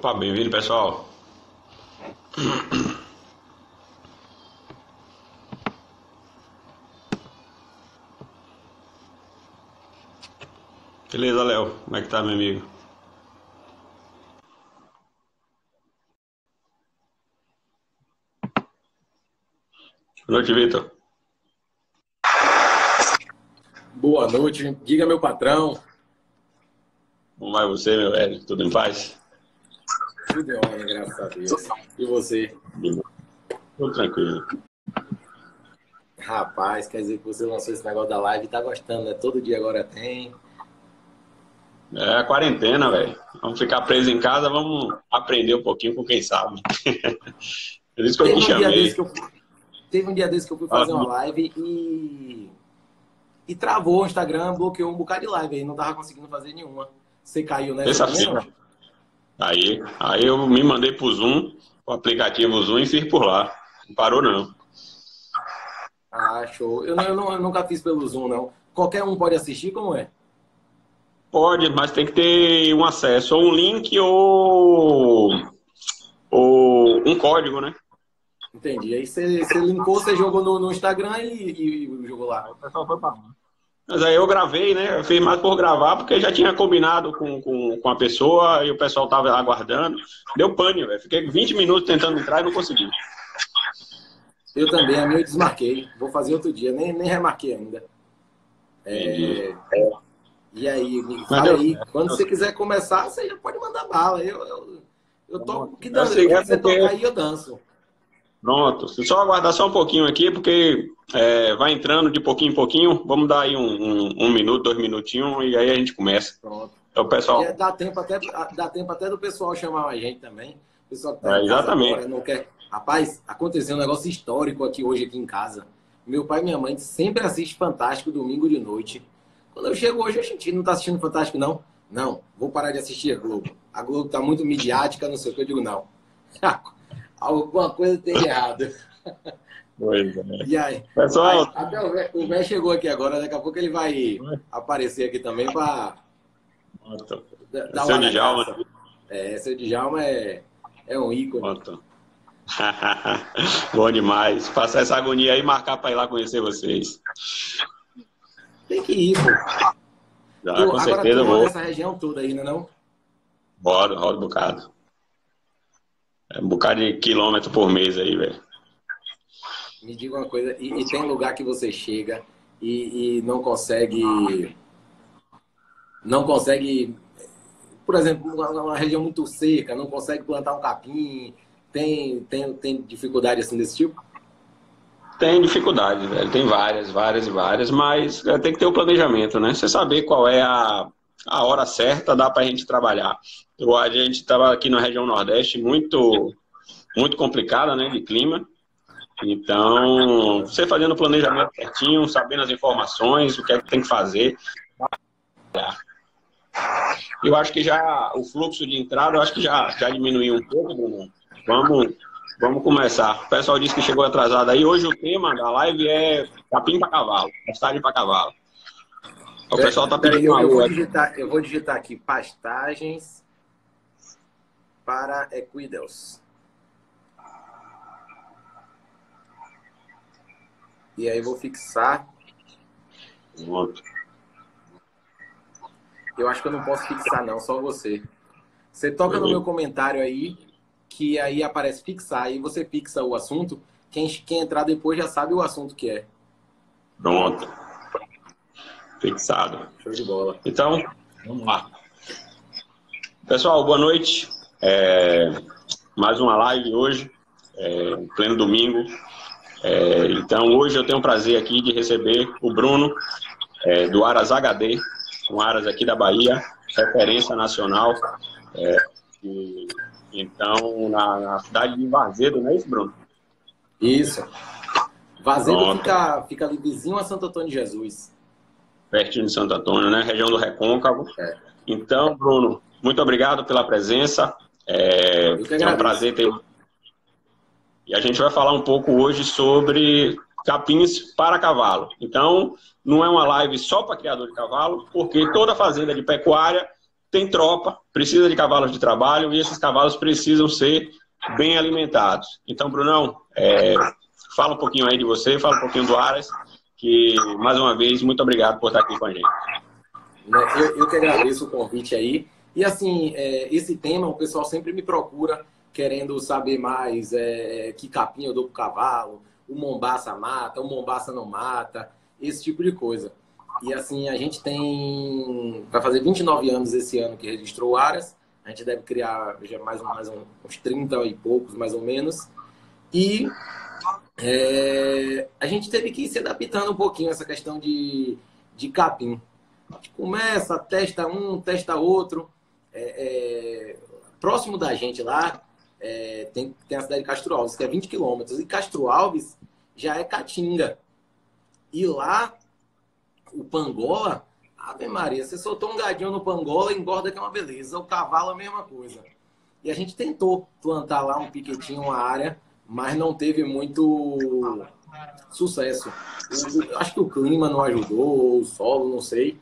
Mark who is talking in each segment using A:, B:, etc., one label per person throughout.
A: Opa, bem-vindo, pessoal. Beleza, Léo? Como é que tá, meu amigo? Boa noite, Vitor.
B: Boa noite, diga meu patrão.
A: Como vai você, meu velho? Tudo em paz?
B: Tudo em ordem, graças a Deus. E você?
A: Tudo tranquilo.
B: Rapaz, quer dizer que você lançou esse negócio da live e tá gostando, né? Todo dia agora tem.
A: É a quarentena, velho. Vamos ficar presos em casa, vamos aprender um pouquinho com quem sabe. Por isso que eu te
B: Teve um dia desse
A: chamei.
B: que eu, teve um dia desse que eu fui
A: Fala
B: fazer uma
A: comigo.
B: live e travou o Instagram, bloqueou um bocado de live aí, não tava conseguindo fazer nenhuma. Você caiu nessa também, não?
A: Terça-feira. Aí eu me mandei pro Zoom, o aplicativo Zoom, e fiz por lá. Não parou, não.
B: Ah, show. Eu nunca fiz pelo Zoom, não. Qualquer um pode assistir, como é?
A: Pode, mas tem que ter um acesso, ou um link ou um código, né?
B: Entendi. Aí você linkou, você jogou no Instagram e jogou lá.
A: O pessoal foi pra lá. Mas aí eu gravei, né? Eu fiz mais por gravar, porque já tinha combinado com a pessoa e o pessoal tava aguardando. Deu pane, velho. Fiquei 20 minutos tentando entrar e não consegui.
B: Eu também, a minha eu desmarquei. Vou fazer outro dia, nem remarquei ainda.
A: Entendi.
B: E aí, me
A: Mas
B: fala
A: deu
B: aí,
A: certo.
B: quando você quiser começar, você já pode mandar bala. Eu toco o que,
A: Eu
B: o
A: sei,
B: que
A: é
B: você tocar
A: porque.
B: aí, eu danço.
A: Pronto. Só aguardar só um pouquinho aqui, porque vai entrando de pouquinho em pouquinho. Vamos dar aí um minuto, 2 minutinhos, e aí a gente começa.
B: Pronto.
A: Então,
B: E
A: pessoal.
B: dá tempo até do pessoal chamar a gente também. O pessoal que tá em casa
A: Exatamente.
B: agora, não quer. Rapaz, aconteceu um negócio histórico aqui hoje, aqui em casa. Meu pai e minha mãe sempre assistem Fantástico domingo de noite. Quando eu chego hoje, a gente não tá assistindo Fantástico, não? Não, vou parar de assistir a Globo. A Globo tá muito midiática, não sei o que. Eu digo, não. Alguma coisa tem de errado.
A: Pois é.
B: E aí,
A: Pessoal,
B: até o Vé chegou aqui agora, daqui a pouco ele vai aparecer aqui também para
A: pronto.
B: dar
A: Seu
B: uma
A: Djalma.
B: graça. Seu Djalma é um ícone.
A: Pronto. Bom demais. Passar essa agonia aí e marcar para ir lá conhecer vocês.
B: Tem que ir, pô.
A: Já, com
B: Agora
A: certeza
B: tu
A: eu
B: roda
A: vou.
B: essa região toda ainda, não?
A: Rodo um bocado. É um bocado de quilômetro por mês aí, velho.
B: Me diga uma coisa, e tem lugar que você chega e não consegue, por exemplo, uma região muito seca, não consegue plantar um capim, tem dificuldade assim desse tipo?
A: Tem dificuldades, velho. Tem várias, mas tem que ter o planejamento, né? Você saber qual é a hora certa, dá pra gente trabalhar. A gente estava aqui na região Nordeste muito complicada, né, de clima. Então, você fazendo o planejamento certinho, sabendo as informações, o que é que tem que fazer. Eu acho que já o fluxo de entrada, eu acho que já diminuiu um pouco, Bruno. Vamos começar. O pessoal disse que chegou atrasado aí. Hoje o tema da live é capim para cavalo, pastagem para cavalo. O pessoal tá
B: Peraí,
A: pedindo um alô aqui.
B: eu vou digitar aqui pastagens para equinos. E aí vou fixar. Eu acho que eu não posso fixar não, só você. Você toca no meu comentário aí, que aí aparece fixar, aí você fixa o assunto. Quem entrar depois já sabe o assunto que é.
A: Pronto. Fixado.
B: Show de bola.
A: Então, vamos lá. Pessoal, boa noite. Mais uma live hoje, pleno domingo. Então, hoje eu tenho o prazer aqui de receber o Bruno, do Aras HD, um Aras aqui da Bahia, referência nacional. Então, na cidade de Varzedo, não é isso, Bruno?
B: Isso. Varzedo
A: Pronto.
B: fica ali vizinho a Santo Antônio de Jesus.
A: Pertinho de Santo Antônio, né? Região do Recôncavo.
B: É.
A: Então, Bruno, muito obrigado pela presença.
B: Eu que
A: É um
B: agradeço.
A: prazer ter. E a gente vai falar um pouco hoje sobre capins para cavalo. Então, não é uma live só para criador de cavalo, porque toda fazenda de pecuária tem tropa, precisa de cavalos de trabalho e esses cavalos precisam ser bem alimentados. Então, Brunão, fala um pouquinho aí de você, fala um pouquinho do Aras, que, mais uma vez, muito obrigado por estar aqui com a gente.
B: Eu que agradeço o convite aí. E, assim, esse tema, o pessoal sempre me procura querendo saber mais que capim eu dou pro cavalo, o Mombaça mata, o Mombaça não mata, esse tipo de coisa. E, assim, a gente vai fazer 29 anos esse ano que registrou o Aras. A gente deve criar já uns 30 e poucos, mais ou menos. E a gente teve que ir se adaptando um pouquinho a essa questão de capim. A gente começa, testa um, testa outro. Próximo da gente lá, tem a cidade de Castro Alves, que é 20 quilômetros. E Castro Alves já é Caatinga. E lá, o Pangola, Ave Maria, você soltou um gadinho no Pangola, engorda que é uma beleza. O cavalo, a mesma coisa. E a gente tentou plantar lá um piquetinho, uma área, mas não teve muito sucesso. Acho que o clima não ajudou, o solo, não sei.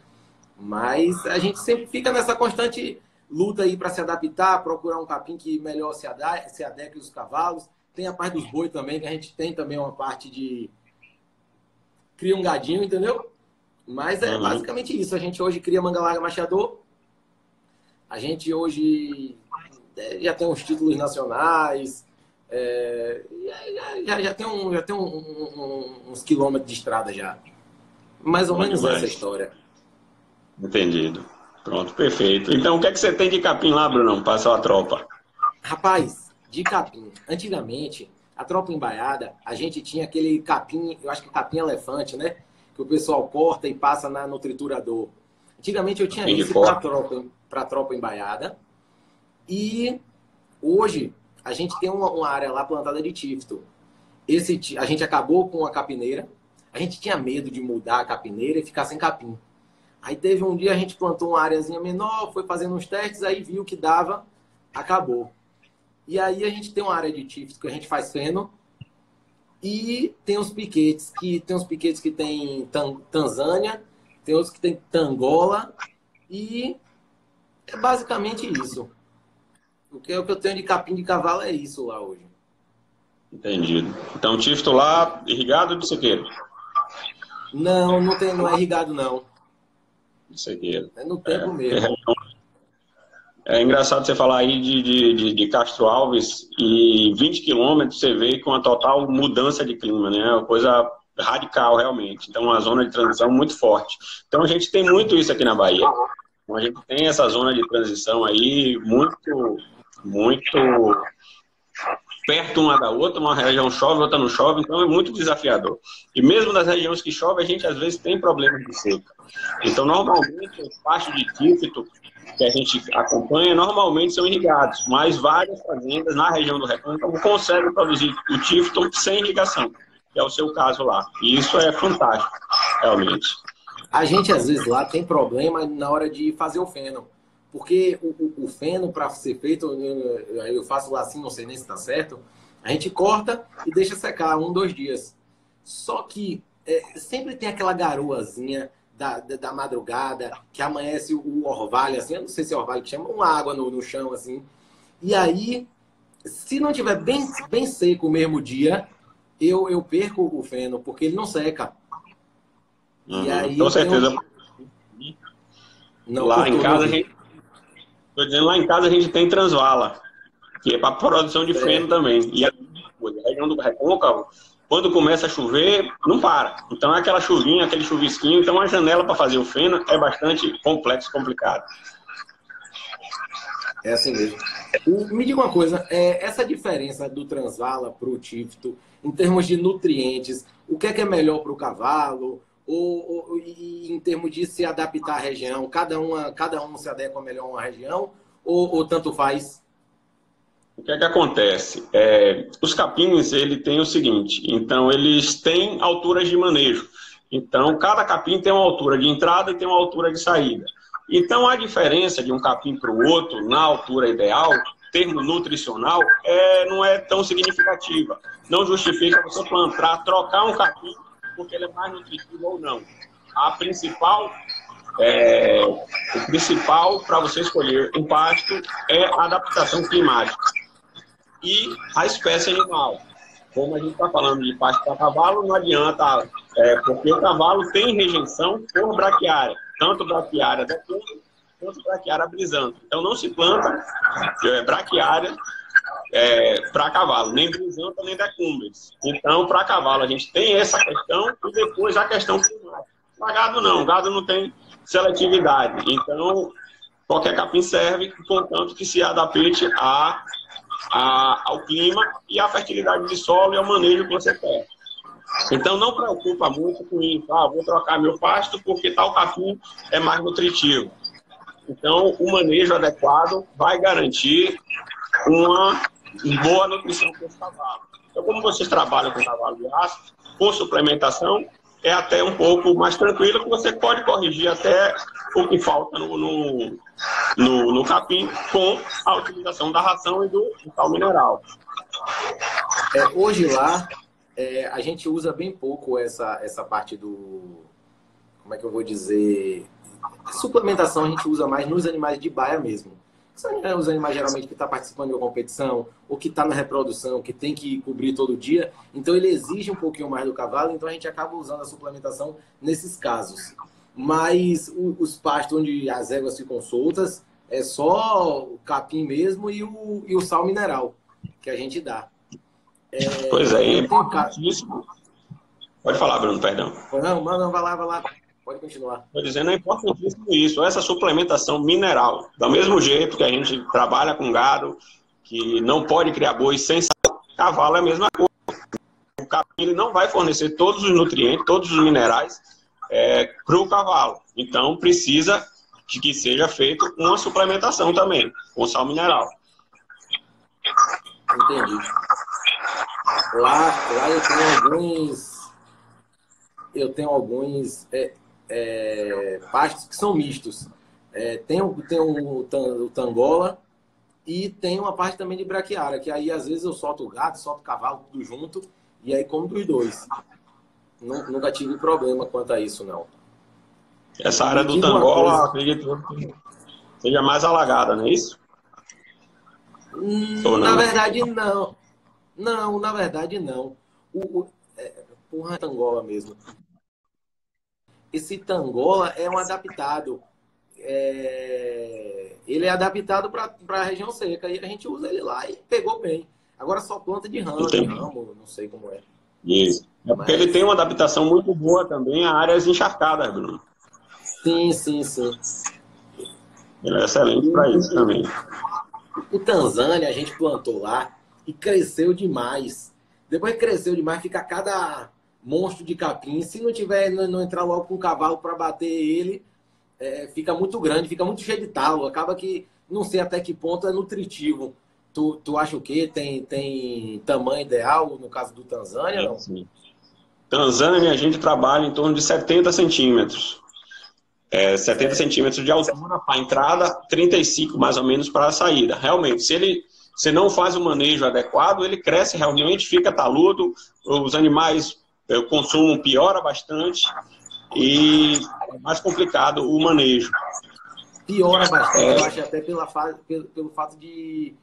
B: Mas a gente sempre fica nessa constante luta aí para se adaptar, procurar um capim que melhor se adeque aos cavalos. Tem a parte dos bois também, que a gente tem também uma parte de... Cria um gadinho, entendeu? Mas é basicamente isso. A gente hoje cria manga larga machador. A gente hoje já tem uns títulos nacionais. Já tem uns quilômetros de estrada já. Mais ou menos essa história.
A: Entendido. Pronto, perfeito. Então, o que é que você tem de capim lá, Brunão? Passou a tropa.
B: Rapaz, de capim. Antigamente, a tropa embaiada, a gente tinha aquele capim, eu acho que capim elefante, né? Que o pessoal corta e passa no triturador. Antigamente eu tinha isso para tropa embaiada. E hoje a gente tem uma área lá plantada de tífito. A gente acabou com a capineira. A gente tinha medo de mudar a capineira e ficar sem capim. Aí teve um dia a gente plantou uma areazinha menor, foi fazendo uns testes, aí viu que dava, acabou. E aí a gente tem uma área de tífito que a gente faz feno. E tem uns piquetes que tem Tanzânia, tem outros que tem Tangola, e é basicamente isso. O que eu tenho de capim de cavalo é isso lá hoje.
A: Entendido. Então, tífito lá, irrigado de sequeiro?
B: Não é irrigado, não.
A: De sequeiro.
B: É no tempo mesmo.
A: É engraçado você falar aí de Castro Alves e 20 quilômetros você vê com a total mudança de clima, né? Uma coisa radical, realmente. Então, uma zona de transição muito forte. Então, a gente tem muito isso aqui na Bahia. Então, a gente tem essa zona de transição aí muito perto uma da outra. Uma região chove, outra não chove. Então, é muito desafiador. E mesmo nas regiões que chove, a gente às vezes tem problemas de seca. Então, normalmente, os pastos de tífito que a gente acompanha, normalmente são irrigados, mas várias fazendas na região do Recôncavo conseguem produzir o tífito sem irrigação, que é o seu caso lá. E isso é fantástico, realmente.
B: A gente, às vezes, lá tem problema na hora de fazer o feno, porque o feno, para ser feito, eu faço lá assim, não sei nem se está certo, a gente corta e deixa secar 1, 2 dias. Só que sempre tem aquela garoazinha da madrugada, que amanhece o orvalho, assim, eu não sei se é orvalho que chama, uma água no chão, assim. E aí, se não tiver bem seco o mesmo dia, eu perco o feno, porque ele não seca. E aí,
A: com certeza. Lá em casa, lá em casa a gente tem transvala, que é para produção de feno também. E a região do Recôncavo, quando começa a chover, não para. Então é aquela chuvinha, aquele chuvisquinho. Então a janela para fazer o feno é bastante complexo, complicado.
B: É assim mesmo. Me diga uma coisa, essa diferença do transvala para o tífito, em termos de nutrientes, o que é melhor para o cavalo? Ou em termos de se adaptar à região, cada um se adequa melhor a uma região? Ou tanto faz?
A: O que é que acontece? Os capins, ele tem o seguinte, então eles têm alturas de manejo. Então, cada capim tem uma altura de entrada e tem uma altura de saída. Então, a diferença de um capim para o outro, na altura ideal, termo nutricional, não é tão significativa. Não justifica você plantar, trocar um capim porque ele é mais nutritivo ou não. A principal o principal para você escolher um pasto é a adaptação climática e a espécie animal. Como a gente está falando de pasto para cavalo, não adianta, porque o cavalo tem rejeição por braquiária, tanto braquiária da cumba quanto braquiária brisanta. Então não se planta braquiária para cavalo, nem brisanta nem decumbens. Então, para cavalo, a gente tem essa questão e depois a questão climática. Para gado, não. Gado não tem seletividade. Então, qualquer capim serve, contanto que se adapte ao clima e à fertilidade de solo e ao manejo que você quer. Então, não preocupa muito com isso. Vou trocar meu pasto porque tal capim é mais nutritivo. Então, o manejo adequado vai garantir uma boa nutrição para esse cavalo. Então, como vocês trabalham com cavalo de raça, com suplementação, é até um pouco mais tranquilo, que você pode corrigir até o que falta no capim com a utilização da ração e do sal mineral.
B: Hoje lá, a gente usa bem pouco essa parte do... Como é que eu vou dizer? Suplementação a gente usa mais nos animais de baia mesmo. São os animais geralmente que estão participando de uma competição ou que está na reprodução, que tem que cobrir todo dia. Então ele exige um pouquinho mais do cavalo, então a gente acaba usando a suplementação nesses casos. Mas os pastos onde as éguas ficam soltas, é só o capim mesmo e o sal mineral que a gente dá.
A: Pois é importantíssimo. Pode falar, Bruno, perdão.
B: Não, vai lá. Pode continuar.
A: Estou dizendo, é importantíssimo isso, essa suplementação mineral. Do mesmo jeito que a gente trabalha com gado, que não pode criar boi sem sal, cavalo é a mesma coisa. O capim ele não vai fornecer todos os nutrientes, todos os minerais para o cavalo. Então, precisa de que seja feito uma suplementação também, com sal mineral.
B: Entendi. Lá eu tenho alguns pastos que são mistos. Tem o tangola e tem uma parte também de braquiária, que aí às vezes eu solto o gado, solto o cavalo, tudo junto, e aí como dos dois. Nunca tive problema quanto a isso, não.
A: Essa área do tangola, acredito que seja mais alagada, não é isso?
B: Na verdade, não. Não, na verdade, não. Porra, tangola mesmo. Esse tangola é um adaptado. Ele é adaptado para a região seca. E a gente usa ele lá e pegou bem. Agora só planta de ramo, não sei como é.
A: Isso. Porque ele tem uma adaptação muito boa também a áreas encharcadas, Bruno.
B: Sim.
A: Ele é excelente para isso também.
B: O Tanzânia a gente plantou lá e cresceu demais. Depois que cresceu demais, fica cada monstro de capim. Se não entrar logo com um cavalo para bater ele, fica muito grande, fica muito cheio de talo. Acaba que não sei até que ponto é nutritivo. Tu acha o quê? Tem tamanho ideal no caso do Tanzânia? Não?
A: Sim. Tanzânia, a gente trabalha em torno de 70 centímetros. 70 centímetros de altura para a entrada, 35 mais ou menos para a saída. Realmente, se você não faz o manejo adequado, ele cresce realmente, fica taludo, os animais, o consumo piora bastante e é mais complicado o manejo.
B: Piora bastante, eu acho até pelo fato de...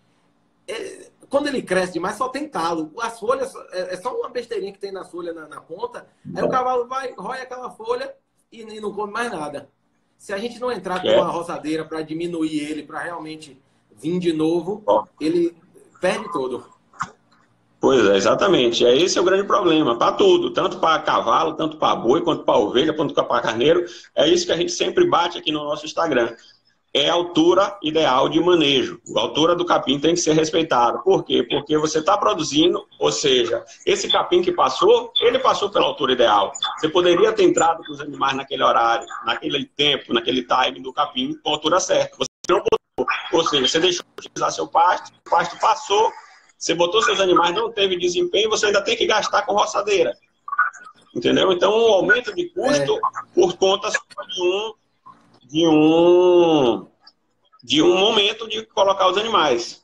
B: Quando ele cresce demais, só tem talo. As folhas, é só uma besteirinha que tem na folha na ponta, aí o cavalo vai, rói aquela folha e não come mais nada. Se a gente não entrar com uma roçadeira para diminuir ele, para realmente vir de novo, ele perde todo.
A: Pois é, exatamente. Esse é o grande problema, para tudo, tanto para cavalo, tanto para boi, quanto para ovelha, quanto para carneiro. É isso que a gente sempre bate aqui no nosso Instagram. É a altura ideal de manejo. A altura do capim tem que ser respeitada. Por quê? Porque você está produzindo, ou seja, esse capim que passou, ele passou pela altura ideal. Você poderia ter entrado com os animais naquele horário, naquele tempo, naquele time do capim, com a altura certa. Você não botou. Ou seja, você deixou de utilizar seu pasto, o pasto passou, você botou seus animais, não teve desempenho, você ainda tem que gastar com roçadeira. Entendeu? Então, um aumento de custo por conta de um momento de colocar os animais.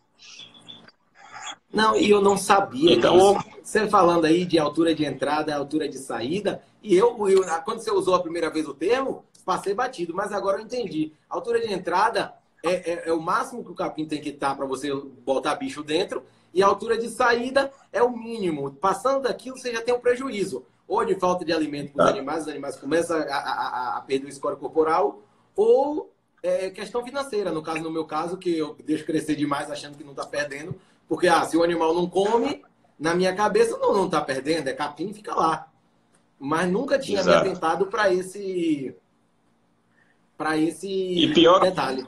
B: Não, e eu não sabia
A: então,
B: disso. Você falando aí de altura de entrada, altura de saída, quando você usou a primeira vez o termo, passei batido, mas agora eu entendi. A altura de entrada é o máximo que o capim tem que estar para você botar bicho dentro, e a altura de saída é o mínimo. Passando daquilo, você já tem um prejuízo. Ou de falta de alimento para os animais começam a perder o score corporal, ou questão financeira. No meu caso, que eu deixo crescer demais achando que não está perdendo, porque se o animal não come, na minha cabeça não está perdendo, é capim e fica lá. Mas nunca tinha me atentado para esse
A: e pior,
B: detalhe.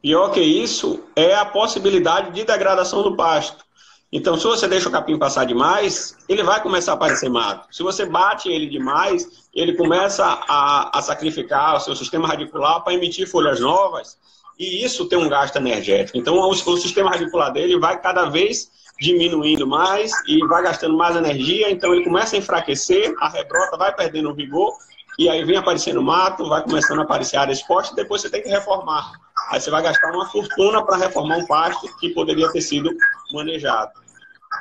A: Pior que isso é a possibilidade de degradação do pasto. Então, se você deixa o capim passar demais, ele vai começar a aparecer mato. Se você bate ele demais, ele começa a sacrificar o seu sistema radicular para emitir folhas novas, e isso tem um gasto energético. Então, o sistema radicular dele vai cada vez diminuindo mais e vai gastando mais energia, então ele começa a enfraquecer, a rebrota vai perdendo o vigor, e aí vem aparecendo mato, vai começando a aparecer área exposta, e depois você tem que reformar. Aí você vai gastar uma fortuna para reformar um pasto que poderia ter sido manejado.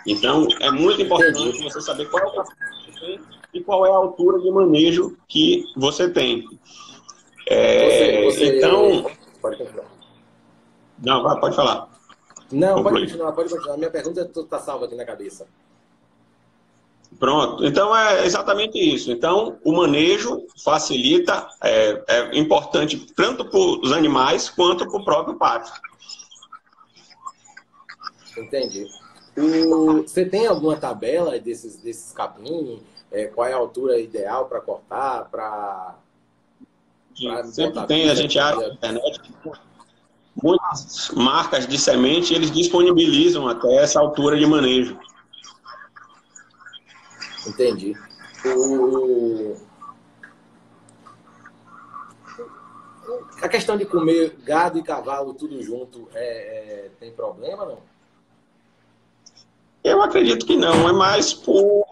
A: Então, é muito importante você saber qual é o pasto que você tem e qual é a altura de manejo que você tem. Então...
B: Pode continuar.
A: Não, pode falar.
B: Não, pode continuar. Minha pergunta está salva aqui na cabeça.
A: Pronto, então é exatamente isso. Então, o manejo facilita, é importante tanto para os animais quanto para o próprio pasto.
B: Entendi. Você tem alguma tabela desses capim? Qual é a altura ideal para cortar?
A: Sempre tem, a gente acha na internet. Muitas marcas de semente, eles disponibilizam até essa altura de manejo.
B: Entendi. A questão de comer gado e cavalo tudo junto tem problema, não?
A: Eu acredito que não, é mais por...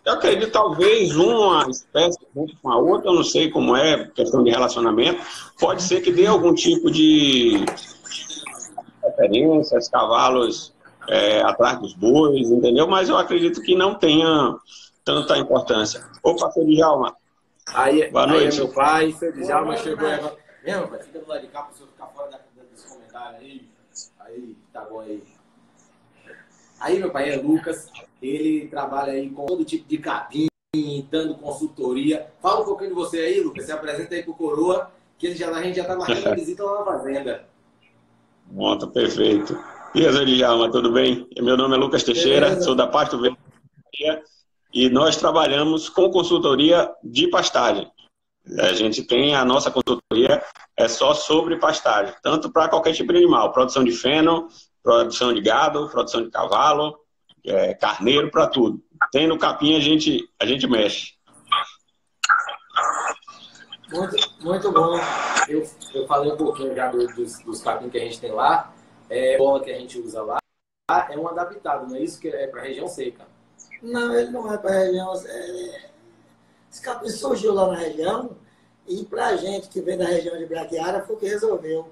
A: Eu acredito talvez uma espécie junto com a outra, eu não sei como é, questão de relacionamento, pode ser que dê algum tipo de preferências, cavalos atrás dos bois, entendeu? Mas eu acredito que não tenha tanta importância. Opa, seu Djalma.
B: Boa noite. Meu pai, seu Djalma chegou agora. Meu pai, fica do lado de cá para você ficar fora desse comentário aí. Aí, tá bom aí. Aí, meu pai é Lucas, ele trabalha aí com todo tipo de capim, dando consultoria. Fala um pouquinho de você aí, Lucas, se apresenta aí pro Coroa, que a gente já tá marcando a visita lá na fazenda.
A: Pronto, perfeito. E aí, Djalma, tudo bem? Meu nome é Lucas Teixeira, sou da Pasto Verde e nós trabalhamos com consultoria de pastagem. A gente tem a nossa consultoria, só sobre pastagem, tanto para qualquer tipo de animal, produção de feno, produção de gado, produção de cavalo, carneiro, para tudo. Tem no capim, a gente mexe.
B: Muito bom. Eu falei um pouquinho já dos capim que a gente tem lá. A bola que a gente usa lá é um adaptado, não é isso? Que é para região seca.
C: Não, ele não é para região. Esse capim surgiu lá na região e para a gente que vem da região de Braquiara foi o que resolveu.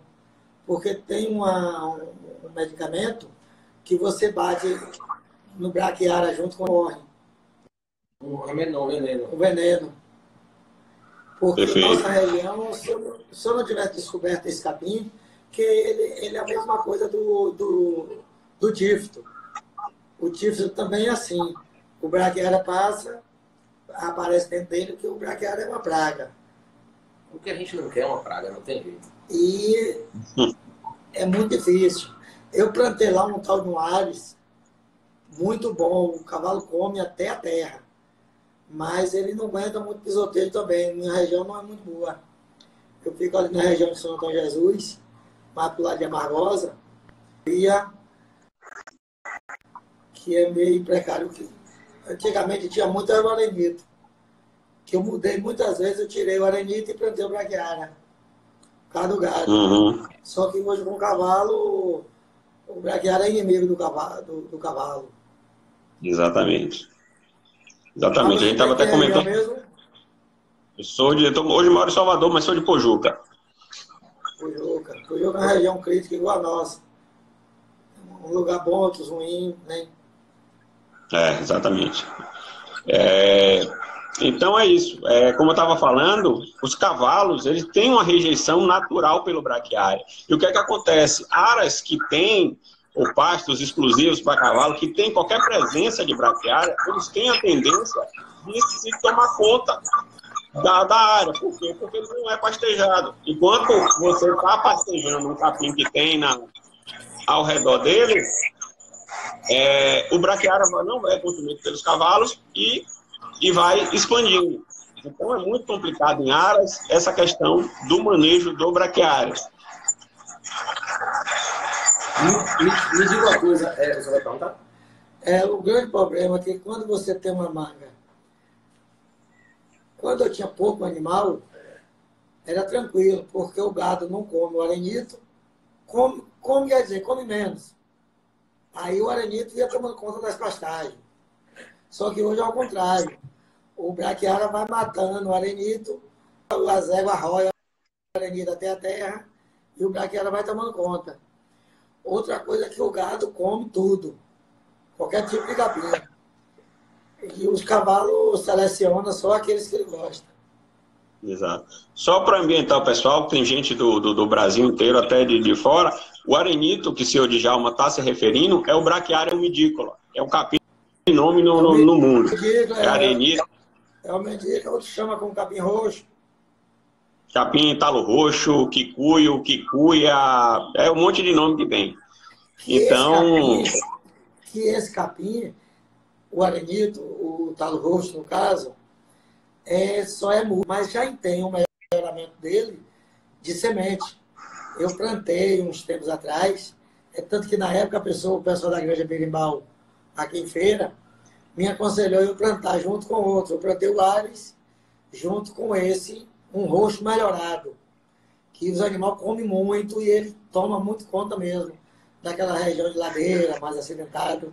C: Porque tem um medicamento que você bate no braquiara junto com o morre.
B: Um
C: veneno. Porque
A: Perfeito.
C: Nossa região, se eu não tivesse descoberto esse capim, que ele é a mesma coisa do tífito. O tífito também é assim. O braquiara passa, aparece dentro dele que o braquiara é uma praga.
B: O que a gente não quer é uma praga, não tem jeito.
C: E é muito difícil. Eu plantei lá um tal de um Ares, muito bom, o cavalo come até a terra, mas ele não aguenta muito pisoteio também, minha região não é muito boa. Eu fico ali na região de São Antônio Jesus, mais pro lado de Amargosa, que é meio precário. Antigamente tinha muito arenito, que eu mudei muitas vezes, eu tirei o arenito e plantei o braquiara. Por causa do gado.
A: Uhum.
C: Só que hoje com o cavalo, o braquiara é inimigo do cavalo.
A: Exatamente. A gente estava até comentando. Hoje moro em Salvador, mas sou de Pojuca.
C: Pojuca é uma região crítica igual a nossa. Um lugar bom, outros ruins, né?
A: Exatamente. Então é isso. Como eu estava falando, os cavalos eles têm uma rejeição natural pelo braquiária. E o que é que acontece? Áreas que têm ou pastos exclusivos para cavalo, que tem qualquer presença de braquiária, eles têm a tendência de se tomar conta da área. Por quê? Porque ele não é pastejado. Enquanto você está pastejando um capim que tem ao redor dele, o braquiária não é consumido pelos cavalos e vai expandindo. Então é muito complicado em Aras essa questão do manejo do braquiária.
B: Me diga uma coisa, você vai perguntar?
C: O grande problema é que quando você tem uma manga, quando eu tinha pouco animal, era tranquilo, porque o gado não come o arenito, quer dizer, come menos. Aí o arenito ia tomando conta das pastagens. Só que hoje é ao contrário. O braquiária vai matando o arenito, as éguas arroiam o arenito até a terra e o braquiária vai tomando conta. Outra coisa é que o gado come tudo, qualquer tipo de capim. E os cavalos selecionam só aqueles que ele gosta.
A: Exato. Só para ambientar o pessoal, tem gente do Brasil inteiro, até de fora, o arenito, que o senhor Djalma está se referindo, é o braquiária umidícola. É o capim de nome no mundo. É arenito.
C: É o medícola, outro chama como capim roxo.
A: Capim, talo roxo, quicuio, quicuia, é um monte de nome que tem. Então...
C: Esse capim, o arenito, o talo roxo, no caso, só é muro, mas já tem um melhoramento dele de semente. Eu plantei uns tempos atrás, tanto que na época o pessoal da Granja Berimbau, aqui em Feira, me aconselhou eu plantar junto com outro. Eu plantei o Ares junto com esse, um roxo melhorado, que os animais comem muito e ele toma muito conta mesmo daquela região de ladeira, mais acidentado.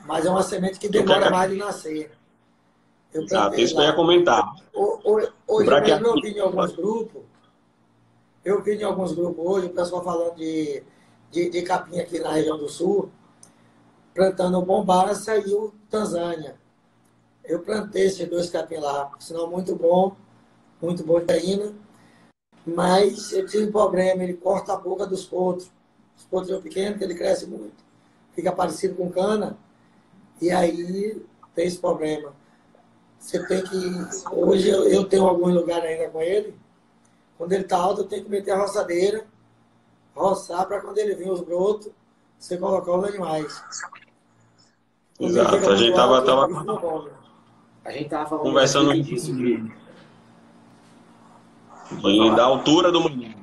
C: Mas é uma semente que demora mais de nascer.
A: Exato, isso que eu ia comentar.
C: Hoje mesmo eu vi em alguns grupos, hoje, o pessoal falando de capim aqui na região do sul, plantando o Bombaça e o Tanzânia. Eu plantei esses dois capim lá, sinal muito bom de ainda, mas eu tive um problema, ele corta a boca dos potros. Os potros são pequenos, ele cresce muito. Fica parecido com cana, e aí tem esse problema. Você tem que... Hoje eu tenho algum lugar ainda com ele, quando ele está alto eu tenho que meter a roçadeira, roçar para quando ele vir os brotos, você colocar os animais.
A: Exato, a gente estava
B: falando
A: conversando
B: disso,
A: da altura do manejo.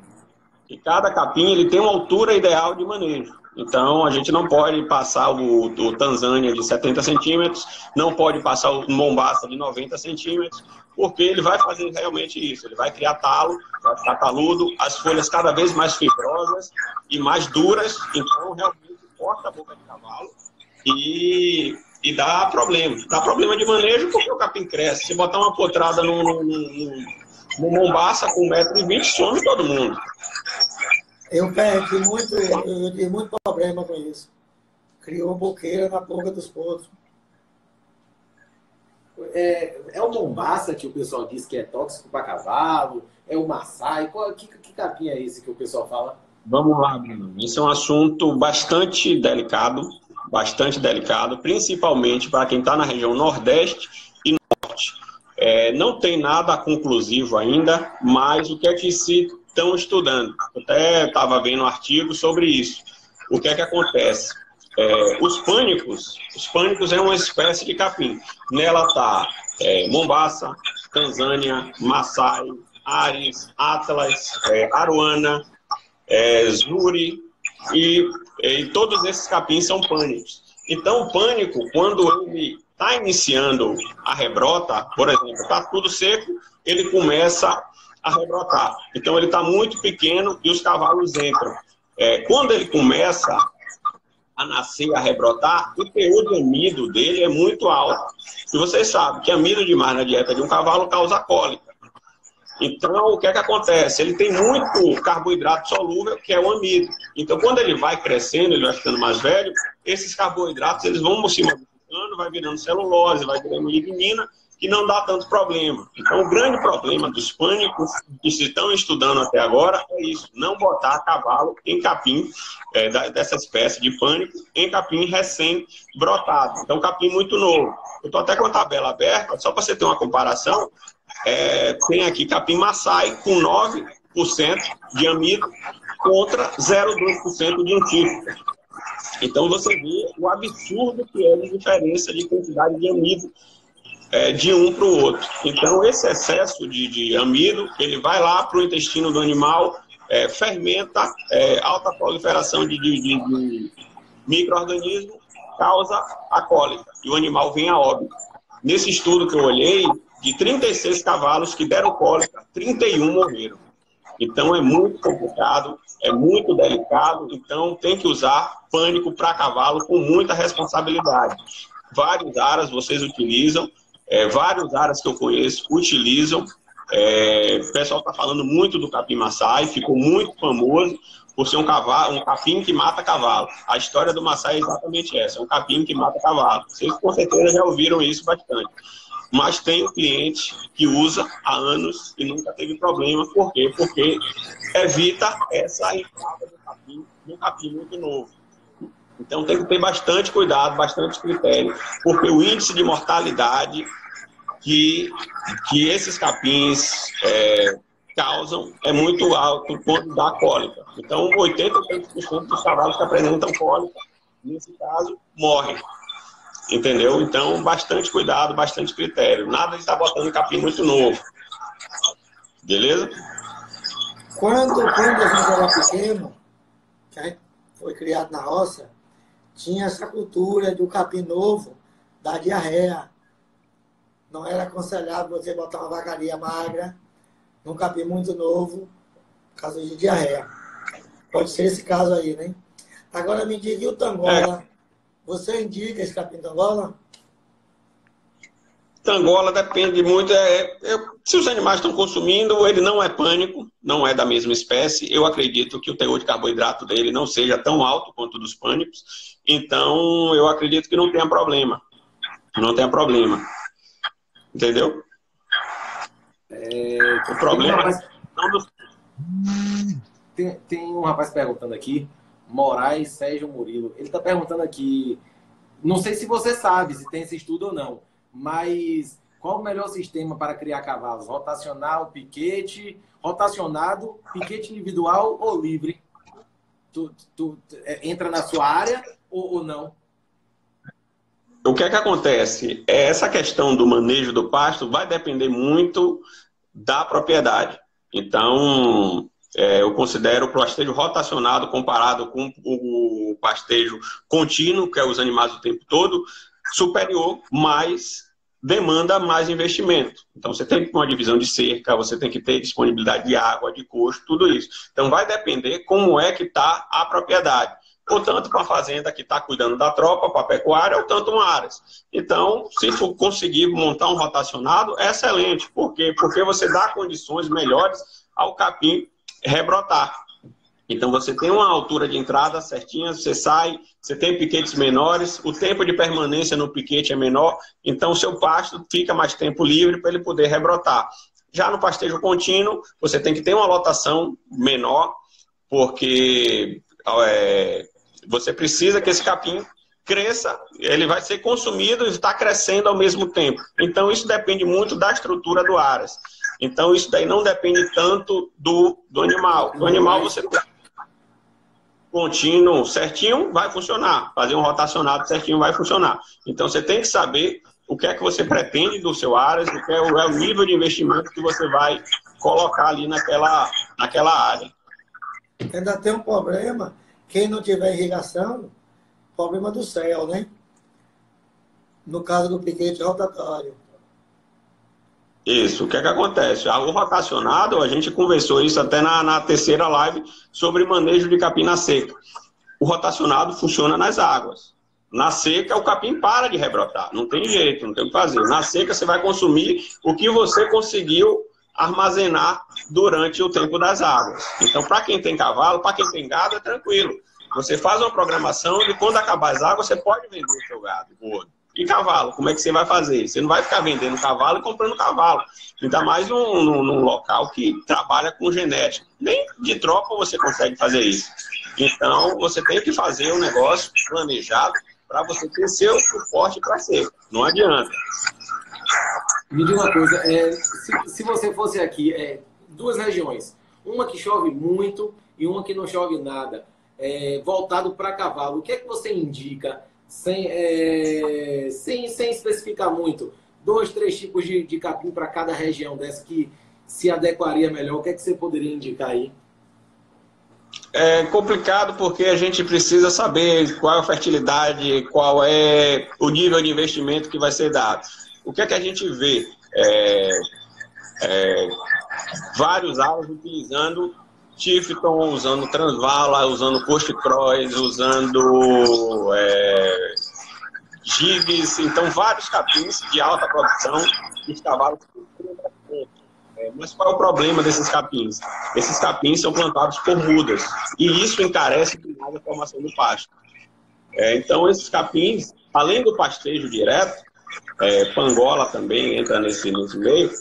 A: E cada capim ele tem uma altura ideal de manejo. Então a gente não pode passar o Tanzânia de 70 centímetros, não pode passar o Mombasa de 90 centímetros, porque ele vai fazer realmente isso. Ele vai criar talo, vai ficar taludo, as folhas cada vez mais fibrosas e mais duras, então realmente corta a boca de cavalo. E dá problema. Dá problema de manejo porque o capim cresce. Se botar uma potrada no Mombasa com 1,20 m, some todo mundo.
C: Eu tive muito problema com isso. Criou boqueira na boca dos potros.
B: É o Mombasa que o pessoal diz que é tóxico para cavalo? É o Maasai? Que capim é esse que o pessoal fala?
A: Vamos lá, Bruno. Isso é um assunto bastante delicado, principalmente para quem está na região Nordeste e Norte. Não tem nada conclusivo ainda, mas o que é que se estão estudando? Eu até estava vendo um artigo sobre isso. O que é que acontece? Os pânicos é uma espécie de capim. Nela está Mombasa, Tanzânia, Maasai, Ares, Atlas, Aruana, Zuri, e todos esses capins são pânicos. Então, o pânico, quando ele está iniciando a rebrota, por exemplo, está tudo seco, ele começa a rebrotar. Então, ele está muito pequeno e os cavalos entram. Quando ele começa a nascer, a rebrotar, o teor de amido dele é muito alto. E vocês sabem que amido demais na dieta de um cavalo causa cólica. Então, o que é que acontece? Ele tem muito carboidrato solúvel, que é o amido. Então, quando ele vai crescendo, ele vai ficando mais velho, esses carboidratos eles vão se modificando secando, vai virando celulose, vai virando lignina, que não dá tanto problema. Então, o grande problema dos pânicos que se estão estudando até agora é isso, não botar cavalo em capim, dessa espécie de pânico, em capim recém-brotado. Então, capim muito novo. Eu estou até com a tabela aberta, só para você ter uma comparação, tem aqui capim Maasai com 9% de amido contra 0,2% de antífica. Então, você vê o absurdo que é a diferença de quantidade de amido de um para o outro. Então, esse excesso de amido, ele vai lá para o intestino do animal, fermenta, alta proliferação de micro-organismos, causa a cólica, e o animal vem a óbito. Nesse estudo que eu olhei, de 36 cavalos que deram cólica, 31 morreram. Então, é muito complicado, é muito delicado, então tem que usar pânico para cavalo com muita responsabilidade. Vários aras vocês utilizam, vários aras que eu conheço utilizam. O pessoal está falando muito do capim Maasai, ficou muito famoso por ser um capim que mata cavalo. A história do Maasai é exatamente essa, é um capim que mata cavalo. Vocês com certeza já ouviram isso bastante. Mas tem um cliente que usa há anos e nunca teve problema. Por quê? Porque evita essa entrada do capim muito novo. Então tem que ter bastante cuidado, bastante critério, porque o índice de mortalidade que esses capins causam é muito alto quando dá cólica. Então 80% dos cavalos que apresentam cólica, nesse caso, morrem. Entendeu? Então, bastante cuidado, bastante critério. Nada de estar botando capim muito novo. Beleza?
C: Quando a gente era pequeno, que a gente foi criado na roça, tinha essa cultura do capim novo, da diarreia. Não era aconselhável você botar uma vacaria magra num capim muito novo, por causa de diarreia. Pode ser esse caso aí, né? Agora me diga, e o tangola? Você indica esse capim tangola?
A: Tangola depende muito. Se os animais estão consumindo, ele não é pânico, não é da mesma espécie. Eu acredito que o teor de carboidrato dele não seja tão alto quanto o dos pânicos. Então, eu acredito que não tenha problema. Não tenha problema. Entendeu? O problema
B: Tem um rapaz perguntando aqui, Moraes Sérgio Murilo. Ele está perguntando aqui, não sei se você sabe, se tem esse estudo ou não, mas qual o melhor sistema para criar cavalos? Rotacional, piquete, rotacionado, piquete individual ou livre? Tu entra na sua área ou não?
A: O que é que acontece? Essa questão do manejo do pasto vai depender muito da propriedade. Então, eu considero o pastejo rotacionado comparado com o pastejo contínuo, que é os animais o tempo todo, superior, mas demanda mais investimento. Então, você tem que ter uma divisão de cerca, você tem que ter disponibilidade de água, de custo, tudo isso. Então, vai depender como é que está a propriedade. Ou tanto para a fazenda que está cuidando da tropa, para a pecuária, ou tanto uma área. Então, se for conseguir montar um rotacionado, é excelente. Por quê? Porque você dá condições melhores ao capim rebrotar. Então, você tem uma altura de entrada certinha, você sai, você tem piquetes menores, o tempo de permanência no piquete é menor, então o seu pasto fica mais tempo livre para ele poder rebrotar. Já no pastejo contínuo, você tem que ter uma lotação menor, porque você precisa que esse capim cresça, ele vai ser consumido e está crescendo ao mesmo tempo. Então, isso depende muito da estrutura do aras. Então, isso daí não depende tanto do animal. Do animal, você tem contínuo certinho, vai funcionar. Fazer um rotacionado certinho vai funcionar. Então, você tem que saber o que é que você pretende do seu aras, o que é o nível de investimento que você vai colocar ali naquela área.
C: Ainda tem um problema, quem não tiver irrigação, problema do céu, né? No caso do piquete rotatório.
A: Isso, o que é que acontece? O rotacionado, a gente conversou isso até na terceira live sobre manejo de capim na seca. O rotacionado funciona nas águas. Na seca, o capim para de rebrotar. Não tem jeito, não tem o que fazer. Na seca, você vai consumir o que você conseguiu armazenar durante o tempo das águas. Então, para quem tem cavalo, para quem tem gado, é tranquilo. Você faz uma programação de quando acabar as águas, você pode vender o seu gado gordo. e cavalo. Como é que você vai fazer? Você não vai ficar vendendo cavalo e comprando cavalo. Ainda mais num local que trabalha com genética. Nem de tropa você consegue fazer isso. Então, você tem que fazer um negócio planejado para você ter seu suporte para ser. Não adianta.
B: Me diga uma coisa, se você fosse aqui, duas regiões, uma que chove muito e uma que não chove nada, voltado para cavalo, o que é que você indica, sem especificar muito, 2, 3 tipos de capim para cada região dessa que se adequaria melhor, o que é que você poderia indicar aí?
A: É complicado porque a gente precisa saber qual é a fertilidade, qual é o nível de investimento que vai ser dado. O que é que a gente vê? Vários aves utilizando Tifton, usando Transvala, usando Post Cross, usando Gibbs, então vários capins de alta produção que os cavalos. Mas qual é o problema desses capins? Esses capins são plantados por mudas e isso encarece demais a formação do pasto. Então esses capins, além do pastejo direto, Pangola também entra nesse meio,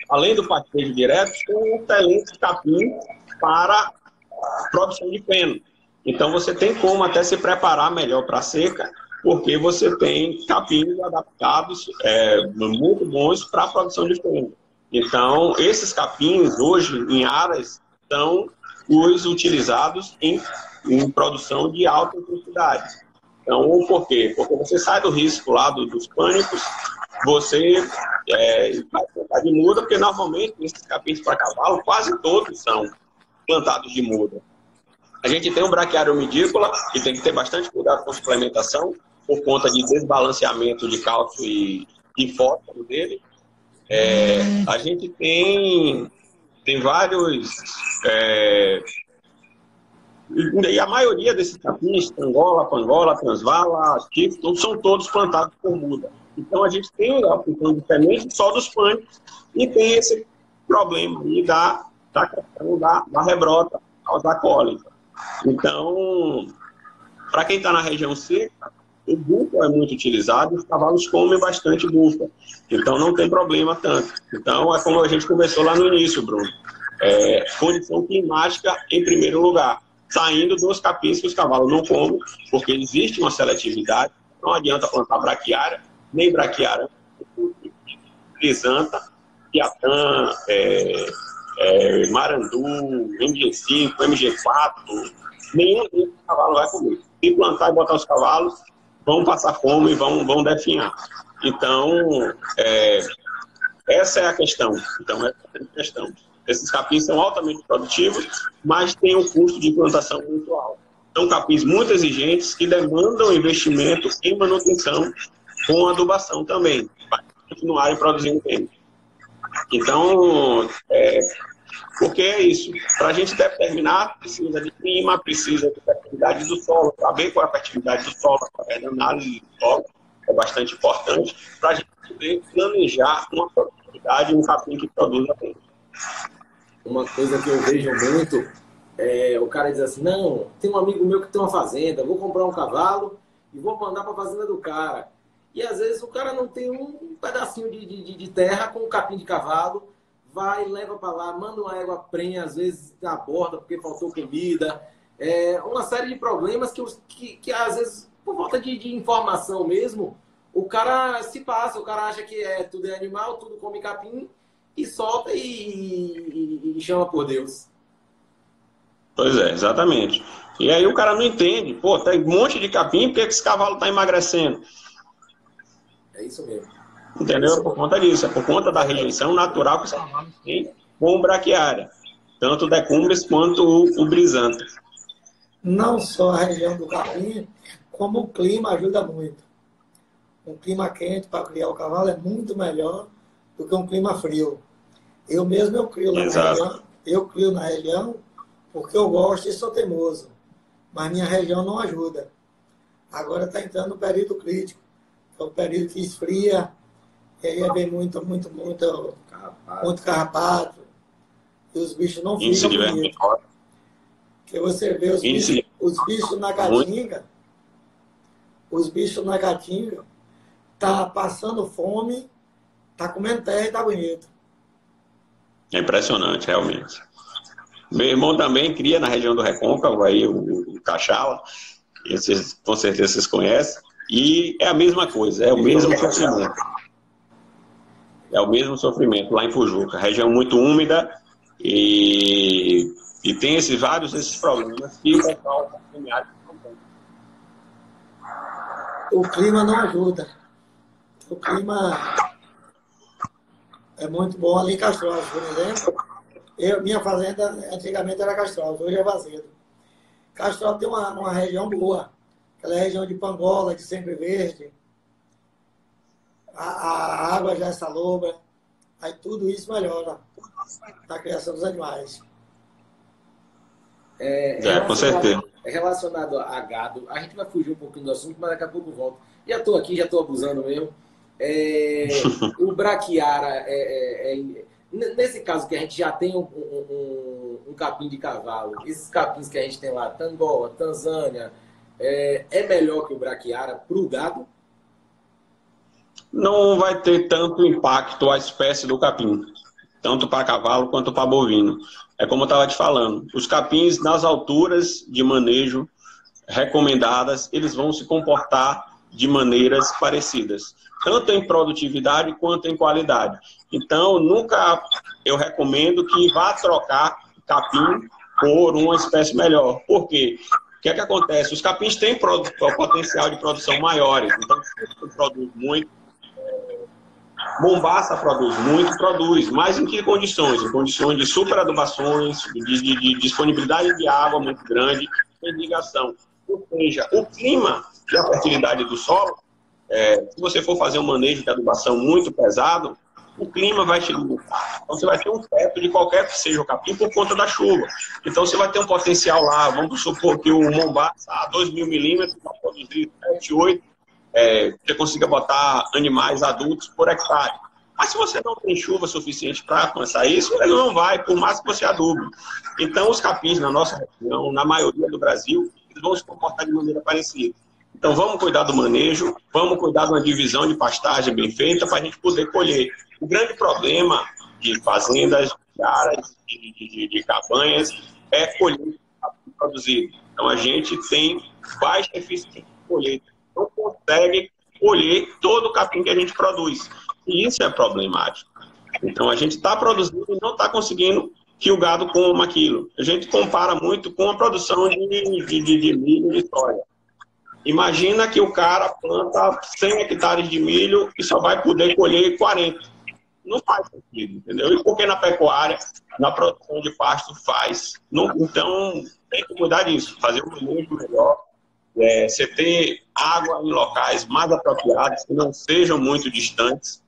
A: além do pastejo direto, são um excelente capim para produção de feno. Então você tem como até se preparar melhor para a seca, porque você tem capins adaptados muito bons para a produção de feno. Então, esses capins, hoje, em áreas, são os utilizados em produção de alta intensidade. Então, por quê? Porque você sai do risco lá dos pânicos, você vai plantar de muda, porque normalmente esses capins para cavalo, quase todos são plantados de muda. A gente tem um braquiário midícola, que tem que ter bastante cuidado com a suplementação, por conta de desbalanceamento de cálcio e fósforo dele. A gente tem vários... e a maioria desses capins, Pangola, Transvala, Tifton, são todos plantados por muda. Então a gente tem a opção de semente só dos pânicos e tem esse problema aí da questão da rebrota causar cólica. Então, para quem está na região seca, o búfalo é muito utilizado e os cavalos comem bastante búfalo. Então não tem problema tanto. Então é como a gente conversou lá no início, Bruno. Condição climática em primeiro lugar. Saindo dos capins que os cavalos não comem, porque existe uma seletividade. Não adianta plantar braquiária, nem braquiária, Crisanta, Piatã, Marandu, MG5, MG4, nenhum desses cavalos vai comer. Se plantar e botar os cavalos, vão passar fome e vão definhar. Então, essa é a questão. Então, essa é a questão. Esses capins são altamente produtivos, mas têm um custo de implantação muito alto. São capins muito exigentes que demandam investimento em manutenção com adubação também, para continuarem produzindo feno. Então, porque é isso. Para a gente determinar, precisa de clima, precisa de fertilidade do solo, saber qual é a fertilidade do solo, através da análise do solo, é bastante importante, para a gente poder planejar uma produtividade, um capim que produza bem.
B: Uma coisa que eu vejo muito, o cara diz assim, não, tem um amigo meu que tem uma fazenda, vou comprar um cavalo e vou mandar para a fazenda do cara. E às vezes o cara não tem um pedacinho de terra com um capim de cavalo, vai, leva para lá, manda uma égua prenha, às vezes aborda porque faltou comida. Uma série de problemas que às vezes, por falta de informação mesmo, o cara se passa, o cara acha que tudo é animal, tudo come capim, e solta e chama por Deus.
A: Pois é, exatamente. E aí o cara não entende, pô, tem um monte de capim, por que esse cavalo está emagrecendo?
B: É isso mesmo.
A: Entendeu? É por conta disso, é por conta da rejeição natural que os cavalos têm com braquiária, tanto o decumbres quanto o brisanta.
C: Não só a região do capim, como o clima ajuda muito. Um clima quente para criar o cavalo é muito melhor do que um clima frio. Eu mesmo crio na região, na região porque eu gosto e sou teimoso, mas minha região não ajuda. Agora está entrando no período crítico, que é o período que esfria, e aí vem muito carrapato, e os bichos não ficam bonitos. Porque você vê os bichos na caatinga, tá passando fome, tá comendo terra e tá bonito.
A: É impressionante, realmente. Meu irmão também cria na região do Recôncavo, aí, o Cachala, com certeza vocês conhecem, e é a mesma coisa, é o mesmo sofrimento. É o mesmo sofrimento lá em Pujuca, região muito úmida e tem vários desses problemas que o pessoal da semiárido não tem.
C: O clima não ajuda. O clima é muito bom ali em Castro, por exemplo. Minha fazenda antigamente era Castro, hoje é Vazedo. Castro tem uma região boa, aquela região de Pangola, de Sempre Verde. A água já é salobra, aí tudo isso melhora na criação dos animais.
A: Com certeza.
B: Relacionado a gado, a gente vai fugir um pouquinho do assunto, mas daqui a pouco eu volto. Já estou aqui, já estou abusando mesmo. O braquiara, nesse caso que a gente já tem um capim de cavalo, esses capins que a gente tem lá, Tangola, Tanzânia, é melhor que o braquiara para o gado?
A: Não vai ter tanto impacto a espécie do capim, tanto para cavalo quanto para bovino. É como eu estava te falando, os capins nas alturas de manejo recomendadas, eles vão se comportar de maneiras parecidas, tanto em produtividade quanto em qualidade. Então, nunca eu recomendo que vá trocar capim por uma espécie melhor. Por quê? O que é que acontece? Os capins têm potencial de produção maiores, então se produz muito. Mombaça produz muito, mas em que condições? Em condições de superadubações, de disponibilidade de água muito grande, irrigação. Ou seja, o clima e a fertilidade do solo, se você for fazer um manejo de adubação muito pesado, o clima vai te limitar. Então você vai ter um teto de qualquer que seja o capim por conta da chuva. Então você vai ter um potencial lá, vamos supor que o Mombaça a 2.000 milímetros vai produzir 7, 8, você consiga botar animais adultos por hectare. Mas se você não tem chuva suficiente para alcançar isso, ele não vai, por mais que você adube. Então, os capins na nossa região, na maioria do Brasil, eles vão se comportar de maneira parecida. Então, vamos cuidar do manejo, vamos cuidar de uma divisão de pastagem bem feita para a gente poder colher. O grande problema de fazendas, de áreas, de cabanhas, é colher o capim produzido. Então, a gente tem baixa eficiência de colheita. Não consegue colher todo o capim que a gente produz. E isso é problemático. Então, a gente está produzindo e não está conseguindo que o gado coma aquilo. A gente compara muito com a produção de milho e soja. Imagina que o cara planta 100 hectares de milho e só vai poder colher 40. Não faz sentido, entendeu? E porque na pecuária, na produção de pasto, faz. Então, tem que cuidar disso, fazer um manejo melhor. Você ter água em locais mais apropriados, que não sejam muito distantes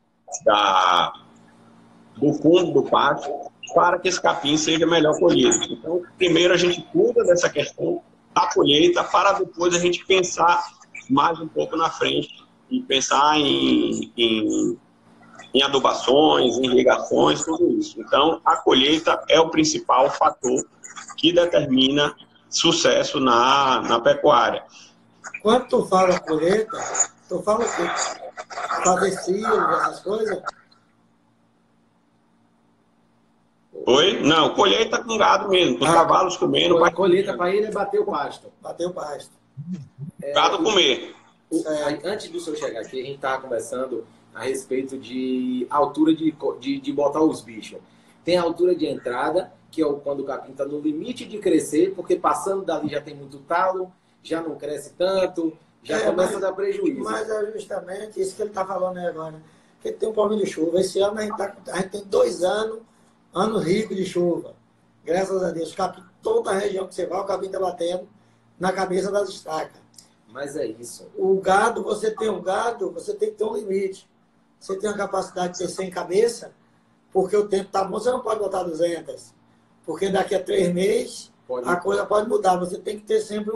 A: do fundo do pasto, para que esse capim seja melhor colhido. Então, primeiro a gente cuida dessa questão da colheita, para depois a gente pensar mais um pouco na frente e pensar em adubações, em irrigações, tudo isso. Então, a colheita é o principal fator que determina sucesso na pecuária.
C: Quando tu fala colheita, tu fala o quê? Fazer silos, essas coisas?
A: Oi? Não, colheita com gado mesmo, com os cavalos comendo.
B: Colheita para ele é bater o pasto.
C: Bater o pasto.
A: Gado comer.
B: Antes do senhor chegar aqui, a gente estava conversando a respeito de altura de botar os bichos. Tem a altura de entrada, que é quando o capim está no limite de crescer, porque passando dali já tem muito talo, já não cresce tanto, já começa a dar prejuízo.
C: Mas é justamente isso que ele está falando aí agora. Que tem um problema de chuva. Esse ano a gente tem 2 anos ricos de chuva. Graças a Deus. Toda a região que você vai, o capim está batendo na cabeça das estacas.
B: Mas é isso.
C: O gado, você tem que ter um limite. Você tem a capacidade de ter 100 cabeças, porque o tempo está bom, você não pode botar 200. Porque daqui a 3 meses a coisa pode mudar. Você tem que ter sempre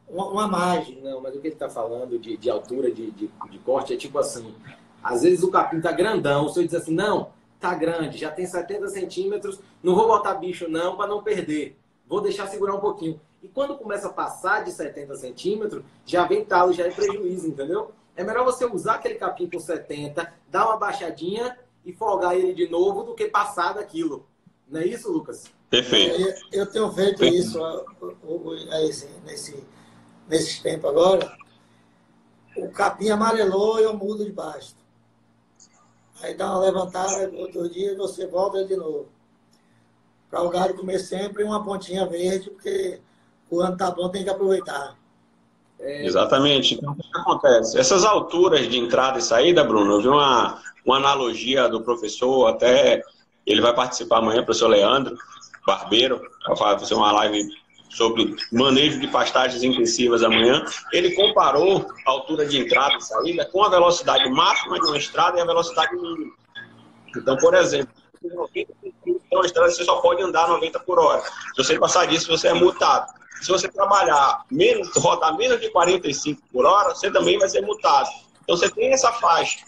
C: uma margem.
B: Não, mas o que ele está falando de altura de corte é tipo assim, às vezes o capim está grandão, o senhor diz assim, não, tá grande, já tem 70 centímetros, não vou botar bicho não, para não perder. Vou deixar segurar um pouquinho. E quando começa a passar de 70 centímetros, já vem talo, já é prejuízo, entendeu? É melhor você usar aquele capim com 70, dar uma baixadinha e folgar ele de novo do que passar daquilo. Não é isso, Lucas?
A: Perfeito.
C: Eu tenho feito isso nesses tempos agora. O capim amarelou, eu mudo de baixo. Aí dá uma levantada, outro dia você volta de novo. Para o gado comer sempre uma pontinha verde, porque o ano tá bom, tem que aproveitar.
A: Exatamente. Então, o que acontece? Essas alturas de entrada e saída, Bruno, eu vi uma analogia do professor, até ele vai participar amanhã, o professor Leandro Barbeiro, vai fazer uma live sobre manejo de pastagens intensivas amanhã. Ele comparou a altura de entrada e saída com a velocidade máxima de uma estrada e a velocidade mínima. Então, por exemplo, uma estrada você só pode andar 90 por hora. Se você passar disso, você é multado. Se você trabalhar menos, rodar menos de 45 por hora, você também vai ser multado. Então, você tem essa faixa.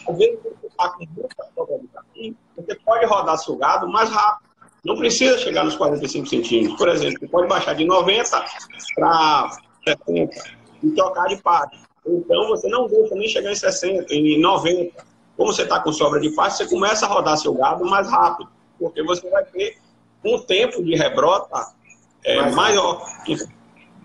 A: Às vezes, você está com muita sobra de capim, você pode rodar seu gado mais rápido. Não precisa chegar nos 45 centímetros. Por exemplo, você pode baixar de 90 para 70 e trocar de parte. Então, você não deixa nem chegar em 60, em 90. Como você está com sobra de parte, você começa a rodar seu gado mais rápido, porque você vai ter um tempo de rebrota maior.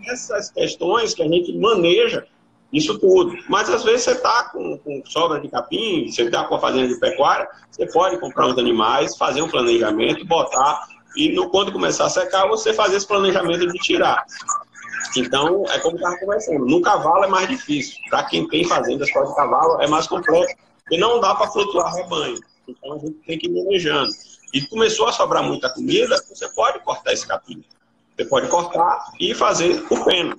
A: Essas questões que a gente maneja isso tudo. Mas às vezes você está com sobra de capim, você está com a fazenda de pecuária, você pode comprar uns animais, fazer um planejamento, botar, e quando começar a secar, você fazer esse planejamento de tirar. Então, é como estava conversando, no cavalo é mais difícil. Para quem tem fazenda só de cavalo, é mais complexo. E não dá para flutuar rebanho. Então, a gente tem que ir manejando. E começou a sobrar muita comida, você pode cortar esse capim. Você pode cortar e fazer o feno.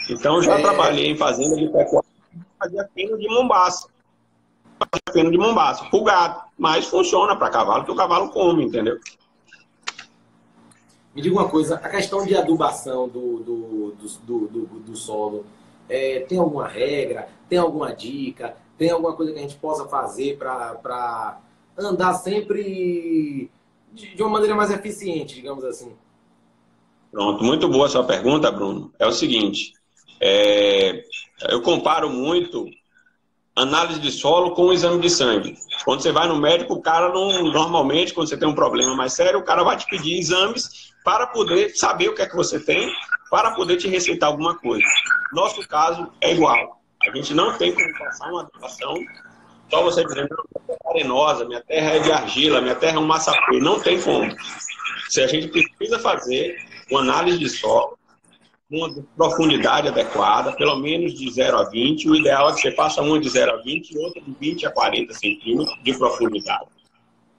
A: Então, já trabalhei em fazenda de pecuária, fazia feno de mombaça. Fazia feno de mombaça, pro gado. Mas funciona para cavalo, porque o cavalo come, entendeu?
B: Me diga uma coisa, a questão de adubação do solo, tem alguma regra, tem alguma dica, tem alguma coisa que a gente possa fazer para andar sempre de uma maneira mais eficiente, digamos assim?
A: Pronto, muito boa a sua pergunta, Bruno. É o seguinte, eu comparo muito análise de solo com o exame de sangue. Quando você vai no médico, o cara normalmente, quando você tem um problema mais sério, o cara vai te pedir exames para poder saber o que é que você tem, para poder te receitar alguma coisa. Nosso caso é igual. A gente não tem como passar uma adubação, só você dizendo, minha terra é arenosa, minha terra é de argila, minha terra é um massapê. Não tem como. Se a gente precisa fazer uma análise de solo, uma profundidade adequada, pelo menos de 0 a 20. O ideal é que você faça uma de 0 a 20 e outra de 20 a 40 centímetros de profundidade.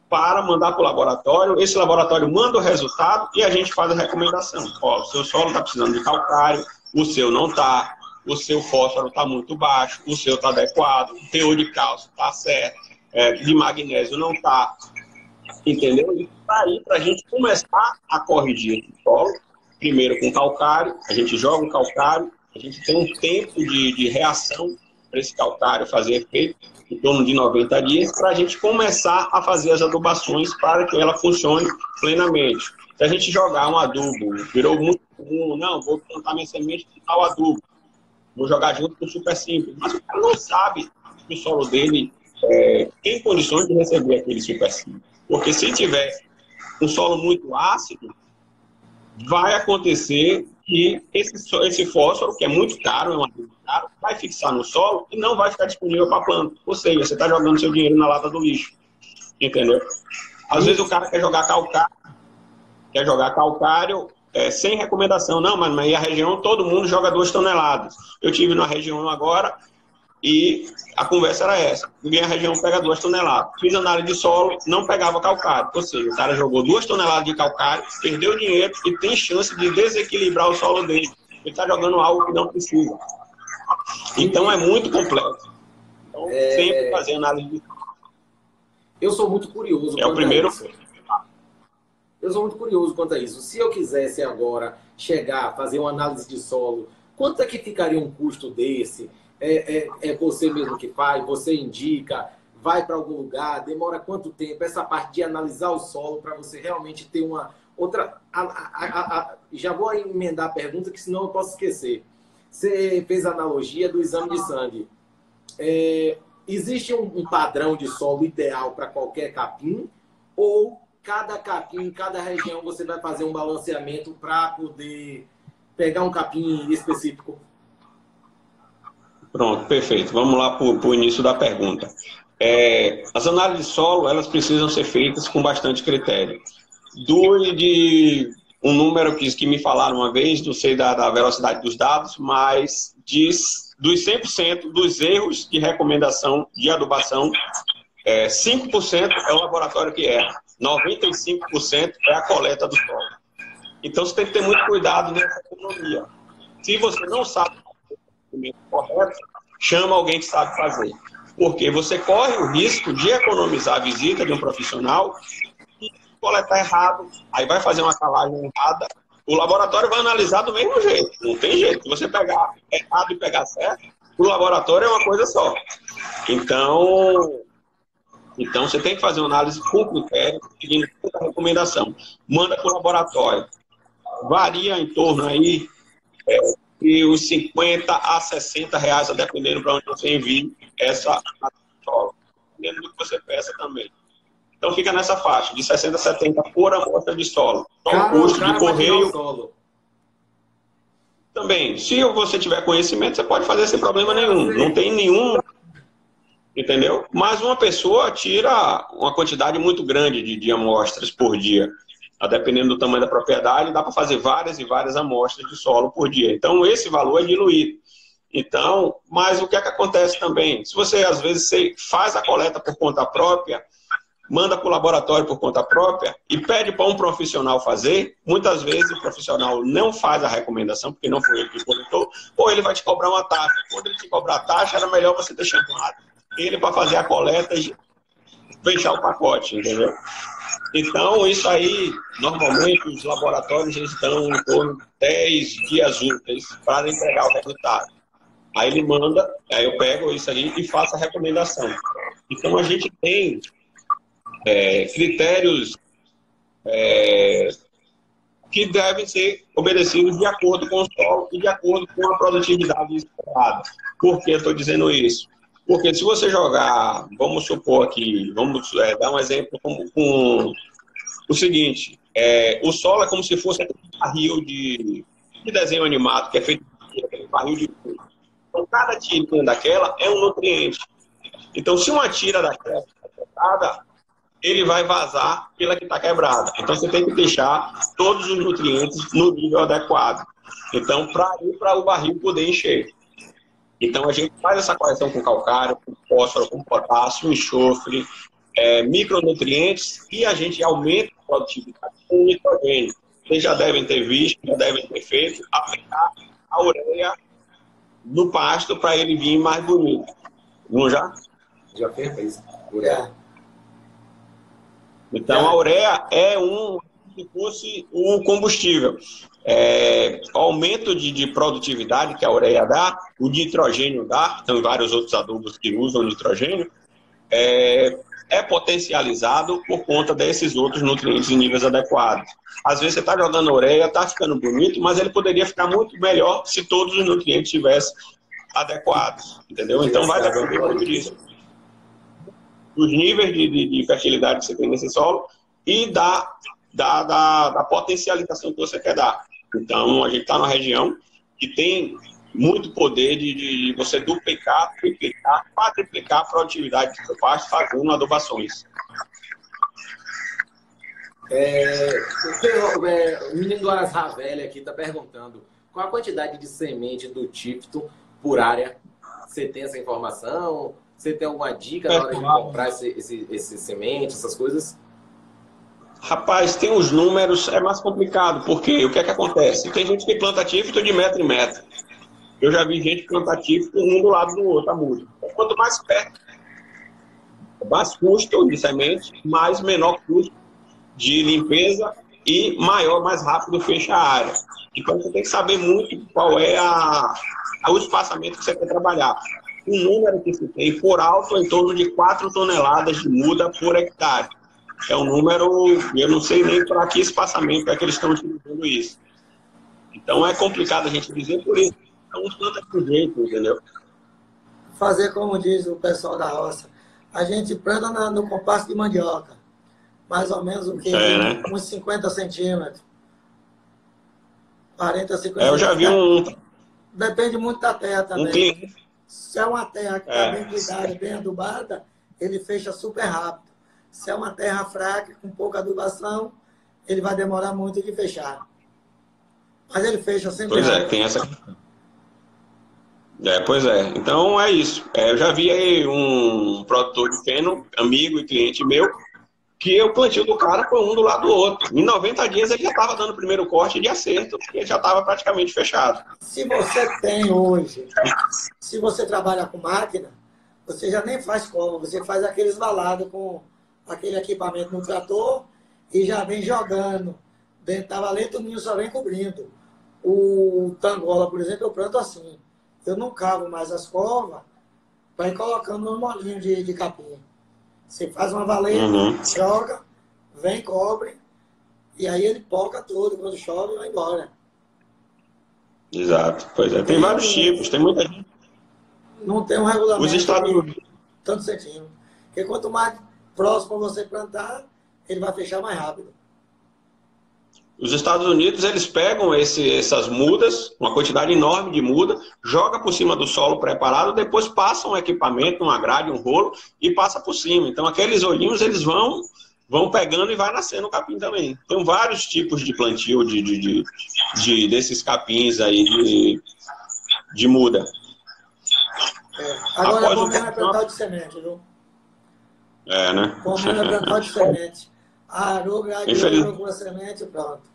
A: Para mandar para o laboratório, esse laboratório manda o resultado e a gente faz a recomendação. Ó, o seu solo está precisando de calcário, o seu não está, o seu fósforo está muito baixo, o seu está adequado, o teor de cálcio está certo, de magnésio não está. Entendeu? E está aí para a gente começar a corrigir esse solo. Primeiro com calcário, a gente joga o calcário, a gente tem um tempo de reação para esse calcário fazer efeito, em torno de 90 dias, para a gente começar a fazer as adubações para que ela funcione plenamente. Se a gente jogar um adubo, virou muito comum, não, vou plantar minha semente de tal adubo, vou jogar junto com o super simples, mas o cara não sabe que o solo dele tem condições de receber aquele super simples. Porque se tiver um solo muito ácido, vai acontecer que esse fósforo, que é muito caro, é um adubo caro, vai fixar no solo e não vai ficar disponível para a planta. Ou seja, você está jogando seu dinheiro na lata do lixo. Entendeu? Às vezes o cara quer jogar calcário sem recomendação. Não, mas aí a região, todo mundo joga 2 toneladas. Eu tive na região agora e a conversa era essa. Minha região pega 2 toneladas. Fiz análise de solo, não pegava calcário. Ou seja, o cara jogou 2 toneladas de calcário, perdeu dinheiro e tem chance de desequilibrar o solo dele. Ele está jogando algo que não precisa. Então é muito complexo. Então, sempre fazer análise de solo.
B: Eu sou muito curioso.
A: É o primeiro.
B: Eu sou muito curioso quanto a isso. Se eu quisesse agora chegar, fazer uma análise de solo, quanto é que ficaria um custo desse? É você mesmo que faz, você indica, vai para algum lugar, demora quanto tempo? Essa parte de analisar o solo para você realmente ter uma outra... Já vou emendar a pergunta, que senão eu posso esquecer. Você fez a analogia do exame de sangue. Existe um padrão de solo ideal para qualquer capim? Ou cada capim, cada região, você vai fazer um balanceamento para poder pegar um capim específico?
A: Pronto, perfeito. Vamos lá para o início da pergunta. As análises de solo, elas precisam ser feitas com bastante critério. De um número que me falaram uma vez, não sei da velocidade dos dados, mas dos 100% dos erros de recomendação de adubação, 5% é o laboratório que erra, 95% é a coleta do solo. Então você tem que ter muito cuidado nessa economia. Se você não sabe o correto, chama alguém que sabe fazer. Porque você corre o risco de economizar a visita de um profissional e coletar errado, aí vai fazer uma calagem errada, o laboratório vai analisar do mesmo jeito, não tem jeito. Se você pegar errado e pegar certo, o laboratório é uma coisa só. Então você tem que fazer uma análise com critério, seguindo toda a recomendação. Manda para o laboratório. Varia em torno aí de uns 50 a 60 reais, dependendo para onde você envie essa solo. Dependendo do que você peça também. Então fica nessa faixa, de 60 a 70 por amostra de solo. Então o custo de correio... Também, se você tiver conhecimento, você pode fazer sem problema nenhum. Não tem nenhum... Entendeu? Mas uma pessoa tira uma quantidade muito grande de amostras por dia. Dependendo do tamanho da propriedade, dá para fazer várias e várias amostras de solo por dia. Então, esse valor é diluído. Então, mas o que é que acontece também? Se você, às vezes, faz a coleta por conta própria, manda para o laboratório por conta própria e pede para um profissional fazer, muitas vezes o profissional não faz a recomendação, porque não foi ele que coletou, ou ele vai te cobrar uma taxa. Quando ele te cobrar a taxa, era melhor você ter chamado ele para fazer a coleta e fechar o pacote, entendeu? Então, isso aí, normalmente, os laboratórios eles dão em torno de 10 dias úteis para entregar o resultado. Aí ele manda, aí eu pego isso aí e faço a recomendação. Então, a gente tem critérios que devem ser obedecidos de acordo com o solo e de acordo com a produtividade esperada. Por que eu estou dizendo isso? Porque se você jogar, vamos supor aqui, vamos dar um exemplo com o seguinte, o solo é como se fosse aquele barril de desenho animado, que é feito de barril de... Então, cada tirinha daquela é um nutriente. Então, se uma tira daquela está quebrada, ele vai vazar pela que está quebrada. Então, você tem que deixar todos os nutrientes no nível adequado. Então, para o barril poder encher. Então, a gente faz essa correção com calcário, com fósforo, com potássio, enxofre, micronutrientes, e a gente aumenta a produtividade com nitrogênio. Vocês já devem ter visto, já devem ter feito, aplicar a ureia no pasto para ele vir mais bonito. Não já?
B: Já fez isso. Ureia.
A: Então, a ureia é se fosse o combustível. O aumento de produtividade que a ureia dá, o nitrogênio dá, tem vários outros adubos que usam nitrogênio, é potencializado por conta desses outros nutrientes em níveis adequados. Às vezes você está jogando ureia, está ficando bonito, mas ele poderia ficar muito melhor se todos os nutrientes estivessem adequados, entendeu? Então vai depender muito disso. Dos níveis de fertilidade que você tem nesse solo e da potencialização que você quer dar. Então, a gente está numa região que tem muito poder de você duplicar, triplicar, quadruplicar a produtividade do seu pasto fazendo adubações.
B: O menino do Aras Ravelli aqui está perguntando qual a quantidade de semente do Tifton por área. Você tem essa informação? Você tem alguma dica na hora de comprar esse semente, essas coisas?
A: Rapaz, tem os números, é mais complicado, porque o que é que acontece? Tem gente que planta Tifton de metro em metro. Eu já vi gente que planta Tifton um do lado do outro, a muda. Quanto mais perto, mais custo de semente, mais menor custo de limpeza e maior, mais rápido fecha a área. Então você tem que saber muito qual é o espaçamento que você quer trabalhar. O número que se tem por alto é em torno de 4 toneladas de muda por hectare. É um número, eu não sei nem para que espaçamento é que eles estão utilizando isso. Então é complicado a gente dizer por isso. Então, planta com jeito, entendeu?
C: Fazer como diz o pessoal da roça. A gente planta no compasso de mandioca. Mais ou menos o quê?
A: Né?
C: Uns 50 centímetros. 40, 50
A: Eu já vi
C: centímetros. Depende muito da terra também.
A: cliente.
C: Se é uma terra que está bem cuidada, bem adubada, ele fecha super rápido. Se é uma terra fraca, com pouca adubação, ele vai demorar muito de fechar. Mas ele fecha sempre rápido.
A: Pois é, tem essa... pois é. Então é isso. Eu já vi aí um produtor de feno, amigo e cliente meu, que o plantio do cara foi um do lado do outro. Em 90 dias ele já estava dando o primeiro corte de acerto, porque já estava praticamente fechado.
C: Se você tem hoje, se você trabalha com máquina, você já nem faz cova, você faz aqueles valados com aquele equipamento no trator e já vem jogando. Dentro da valeta, o ninho só vem cobrindo. O tangola, por exemplo, eu planto assim. Eu não cavo mais as covas para ir colocando no molinho de capim. Você faz uma valeta, joga, vem, cobre, e aí ele poca tudo. Quando chove, vai embora.
A: Exato. Pois é. Tem vários tipos, tem muita gente.
C: Não tem um regulamento.
A: Os Estados Unidos.
C: Tanto centímetro. Porque quanto mais próximo você plantar, ele vai fechar mais rápido.
A: Os Estados Unidos, eles pegam essas mudas, uma quantidade enorme de muda, joga por cima do solo preparado, depois passa um equipamento, uma grade, um rolo, e passa por cima. Então, aqueles olhinhos, eles vão pegando e vai nascendo o capim também. Tem vários tipos de plantio desses capins aí de muda.
C: Agora, bom mesmo é plantar de semente, viu?
A: Né?
C: Bom mesmo é plantar de semente. Arou, grade, procura semente e pronto.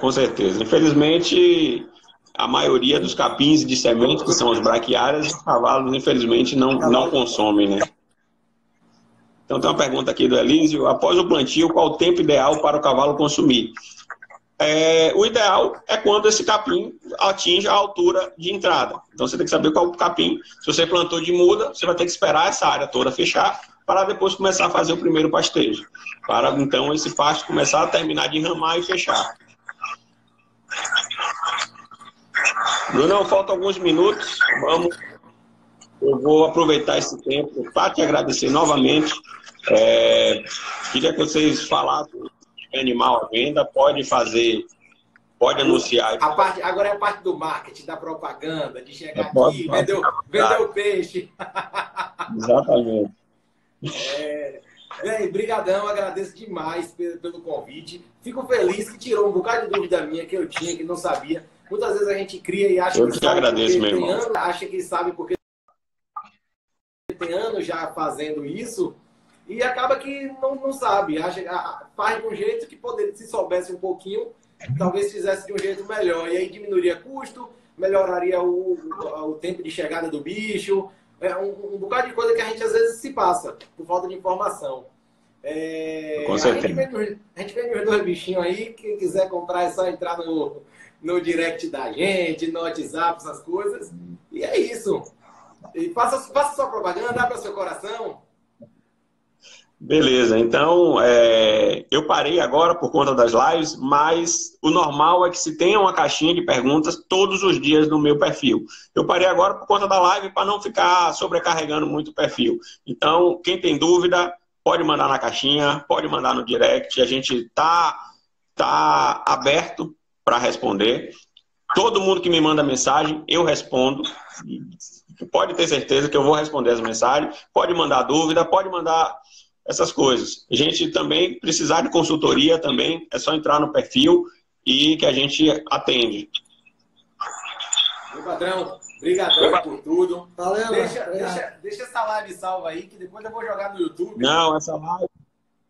A: Com certeza. Infelizmente, a maioria dos capins de semente, que são os braquiárias, os cavalos, infelizmente, não consomem, né? Então, tem uma pergunta aqui do Elísio. Após o plantio, qual o tempo ideal para o cavalo consumir? O ideal é quando esse capim atinge a altura de entrada. Então, você tem que saber qual o capim. Se você plantou de muda, você vai ter que esperar essa área toda fechar para depois começar a fazer o primeiro pastejo. Para, então, esse pasto começar a terminar de enramar e fechar. Bruno, faltam alguns minutos. Eu vou aproveitar esse tempo para te agradecer novamente. Queria que vocês falassem de animal à venda. Pode anunciar.
B: Agora é a parte do marketing, da propaganda, de chegar aqui, vender o peixe.
A: Exatamente.
B: Brigadão, agradeço demais pelo convite. Fico feliz que tirou um bocado de dúvida minha que eu tinha, que não sabia. Muitas vezes a gente cria e acha que sabe.
A: Agradeço, meu irmão.
B: Acha que sabe porque tem anos já fazendo isso e acaba que não sabe. Faz de um jeito que poderia, se soubesse um pouquinho, talvez fizesse de um jeito melhor. E aí diminuiria custo, melhoraria o tempo de chegada do bicho. Um bocado de coisa que a gente às vezes se passa por falta de informação.
A: Com certeza.
B: A gente vende os dois bichinhos aí. Quem quiser comprar é só entrar no direct da gente, no WhatsApp, essas coisas. E é isso. E faça sua propaganda, abra seu coração.
A: Beleza, então eu parei agora por conta das lives, mas o normal é que se tenha uma caixinha de perguntas todos os dias no meu perfil. Eu parei agora por conta da live para não ficar sobrecarregando muito o perfil. Então, quem tem dúvida, pode mandar na caixinha, pode mandar no direct, a gente tá aberto para responder. Todo mundo que me manda mensagem, eu respondo. Pode ter certeza que eu vou responder as mensagens, pode mandar dúvida, pode mandar essas coisas. A gente também precisar de consultoria também, é só entrar no perfil e que a gente atende.
B: Meu patrão, obrigadão por tudo.
C: Valeu,
B: deixa essa live salva aí, que depois eu vou jogar no YouTube.
A: Não,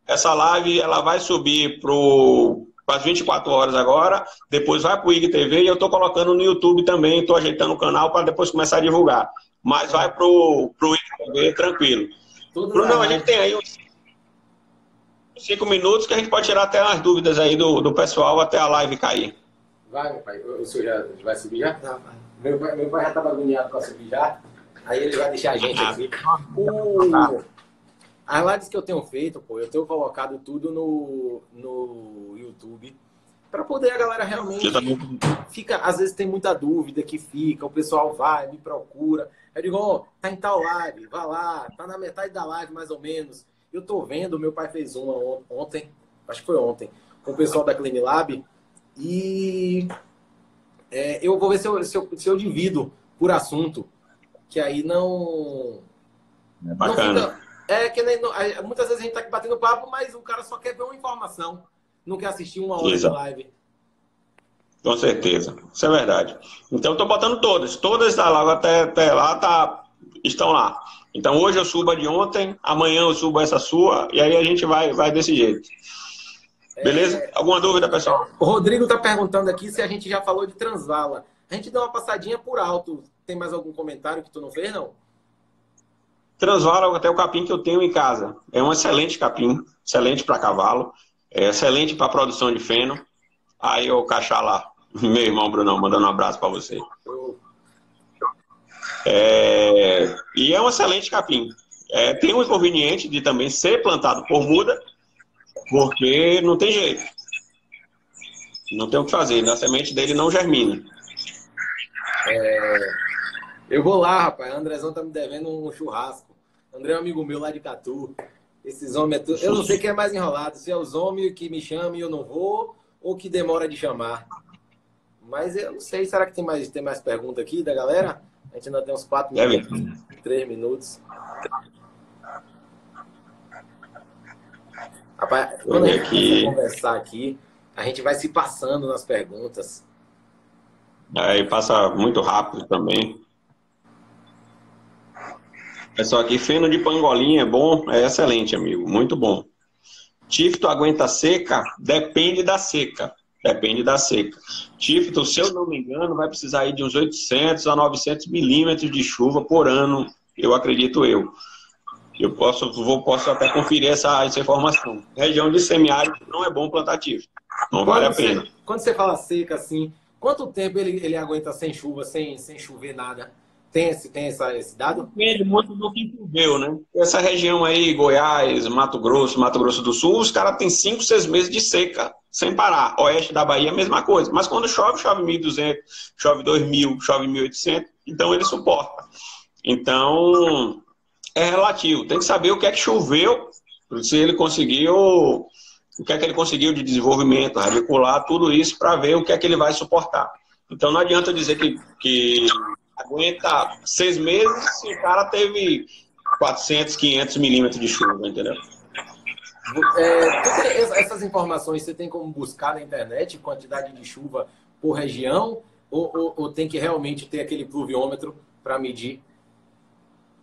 A: essa live ela vai subir para as 24 horas agora, depois vai para o IGTV e eu estou colocando no YouTube também, estou ajeitando o canal para depois começar a divulgar. Mas vai para o IGTV tranquilo. Bruno, a gente tem aí uns 5 minutos que a gente pode tirar até as dúvidas aí do pessoal até a live cair.
B: Vai, meu pai. O senhor já vai subir já? Não, pai. Meu pai já estava agoniado para subir já. Aí ele vai deixar a gente aqui. As lives que eu tenho feito, eu tenho colocado tudo no YouTube. Para poder a galera realmente fica, às vezes tem muita dúvida que fica, o pessoal vai, me procura. Eu digo, ó, tá em tal live, vai lá, tá na metade da live mais ou menos. Eu tô vendo, meu pai fez uma ontem, acho que foi ontem, com o pessoal da Clean Lab. E eu vou ver se eu divido por assunto, que aí não...
A: Bacana.
B: Não fica, que nem, muitas vezes a gente tá aqui batendo papo, mas o cara só quer ver uma informação. Não quer assistir uma hora de live.
A: Com certeza. Isso é verdade. Então, eu tô botando todas. Todas da live até lá estão lá. Então, hoje eu subo a de ontem, amanhã eu subo essa sua, e aí a gente vai desse jeito. Beleza? Alguma dúvida, pessoal?
B: O Rodrigo tá perguntando aqui se a gente já falou de Transvala. A gente deu uma passadinha por alto. Tem mais algum comentário que tu não fez, não?
A: Transvala até o capim que eu tenho em casa. É um excelente capim, excelente para cavalo. É excelente para produção de feno. Aí o Cachá lá, meu irmão Brunão, mandando um abraço para você. E é um excelente capim. Tem um inconveniente de também ser plantado por muda, porque não tem jeito. Não tem o que fazer, a semente dele não germina.
B: Eu vou lá, rapaz. O Andrezão tá me devendo um churrasco. O André é um amigo meu lá de Catu. Esses homens eu não sei quem é mais enrolado, se é os homens que me chamam e eu não vou, ou que demora de chamar. Mas eu não sei, será que tem mais pergunta aqui da galera? A gente ainda tem uns 4 minutos, 3 minutos. Rapaz, quando a gente começa a conversar aqui, a gente vai se passando nas perguntas.
A: Aí passa muito rápido também. Pessoal, aqui, feno de pangolinha é bom, é excelente, amigo, muito bom. Tifto aguenta seca? Depende da seca. Depende da seca. Tifto, se eu não me engano, vai precisar aí de uns 800 a 900 milímetros de chuva por ano, eu acredito eu. Eu posso até conferir essa informação. Região de semiárido não é bom plantar tifto. Não vale a pena.
B: Quando você fala seca assim, quanto tempo ele aguenta sem chuva, sem chover nada? Tem esse dado?
A: Depende muito do que choveu, né? Essa região aí, Goiás, Mato Grosso do Sul, os caras têm 5, 6 meses de seca, sem parar. Oeste da Bahia, a mesma coisa. Mas quando chove 1.200, chove 2.000, chove 1.800, então ele suporta. Então, é relativo. Tem que saber o que é que choveu, se ele conseguiu, o que é que ele conseguiu de desenvolvimento, radicular, tudo isso, para ver o que é que ele vai suportar. Então, não adianta dizer que aguenta 6 meses se o cara teve 400, 500 milímetros de chuva, entendeu?
B: Essas informações você tem como buscar na internet, quantidade de chuva por região, ou tem que realmente ter aquele pluviômetro para medir?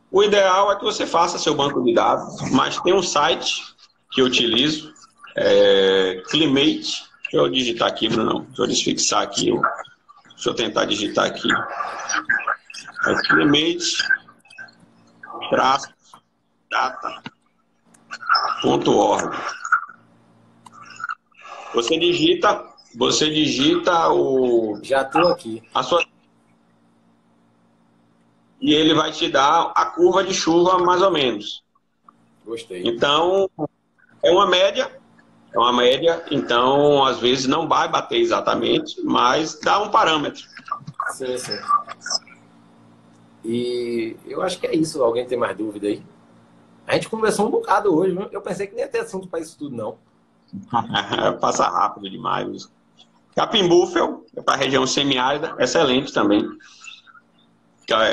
A: O ideal é que você faça seu banco de dados, mas tem um site que eu utilizo, Climate. Deixa eu digitar aqui, Bruno. Deixa eu desfixar aqui. Deixa eu tentar digitar aqui. Climate-data.org. Você digita o...
B: Já estou aqui.
A: E ele vai te dar a curva de chuva, mais ou menos.
B: Gostei.
A: Então, é uma média, então, às vezes, não vai bater exatamente, mas dá um parâmetro.
B: Sim, sim. E eu acho que é isso. Alguém tem mais dúvida aí? A gente conversou um bocado hoje, viu? Eu pensei que nem ia ter assunto para isso tudo, não.
A: Passa rápido demais. Capim Búfalo, para a região semiárida, excelente também.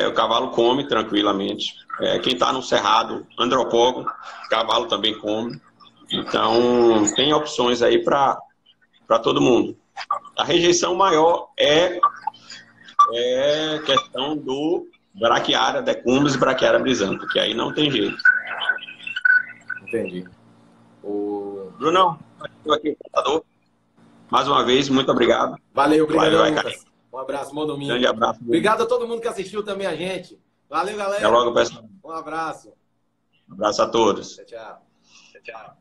A: O cavalo come tranquilamente. Quem está no cerrado, andropógon, o cavalo também come. Então, tem opções aí para todo mundo. A rejeição maior é questão do braquiária decumbens e braquiária brisanta, que aí não tem jeito.
B: Entendi.
A: Brunão, estou aqui, computador. Mais uma vez, muito obrigado.
B: Valeu, obrigado, Lucas. Um abraço, bom domingo.
A: Grande abraço.
B: Obrigado a todo mundo que assistiu também a gente. Valeu, galera.
A: Até logo, pessoal.
B: Um abraço.
A: Um abraço a todos.
B: Tchau, tchau.
A: Tchau.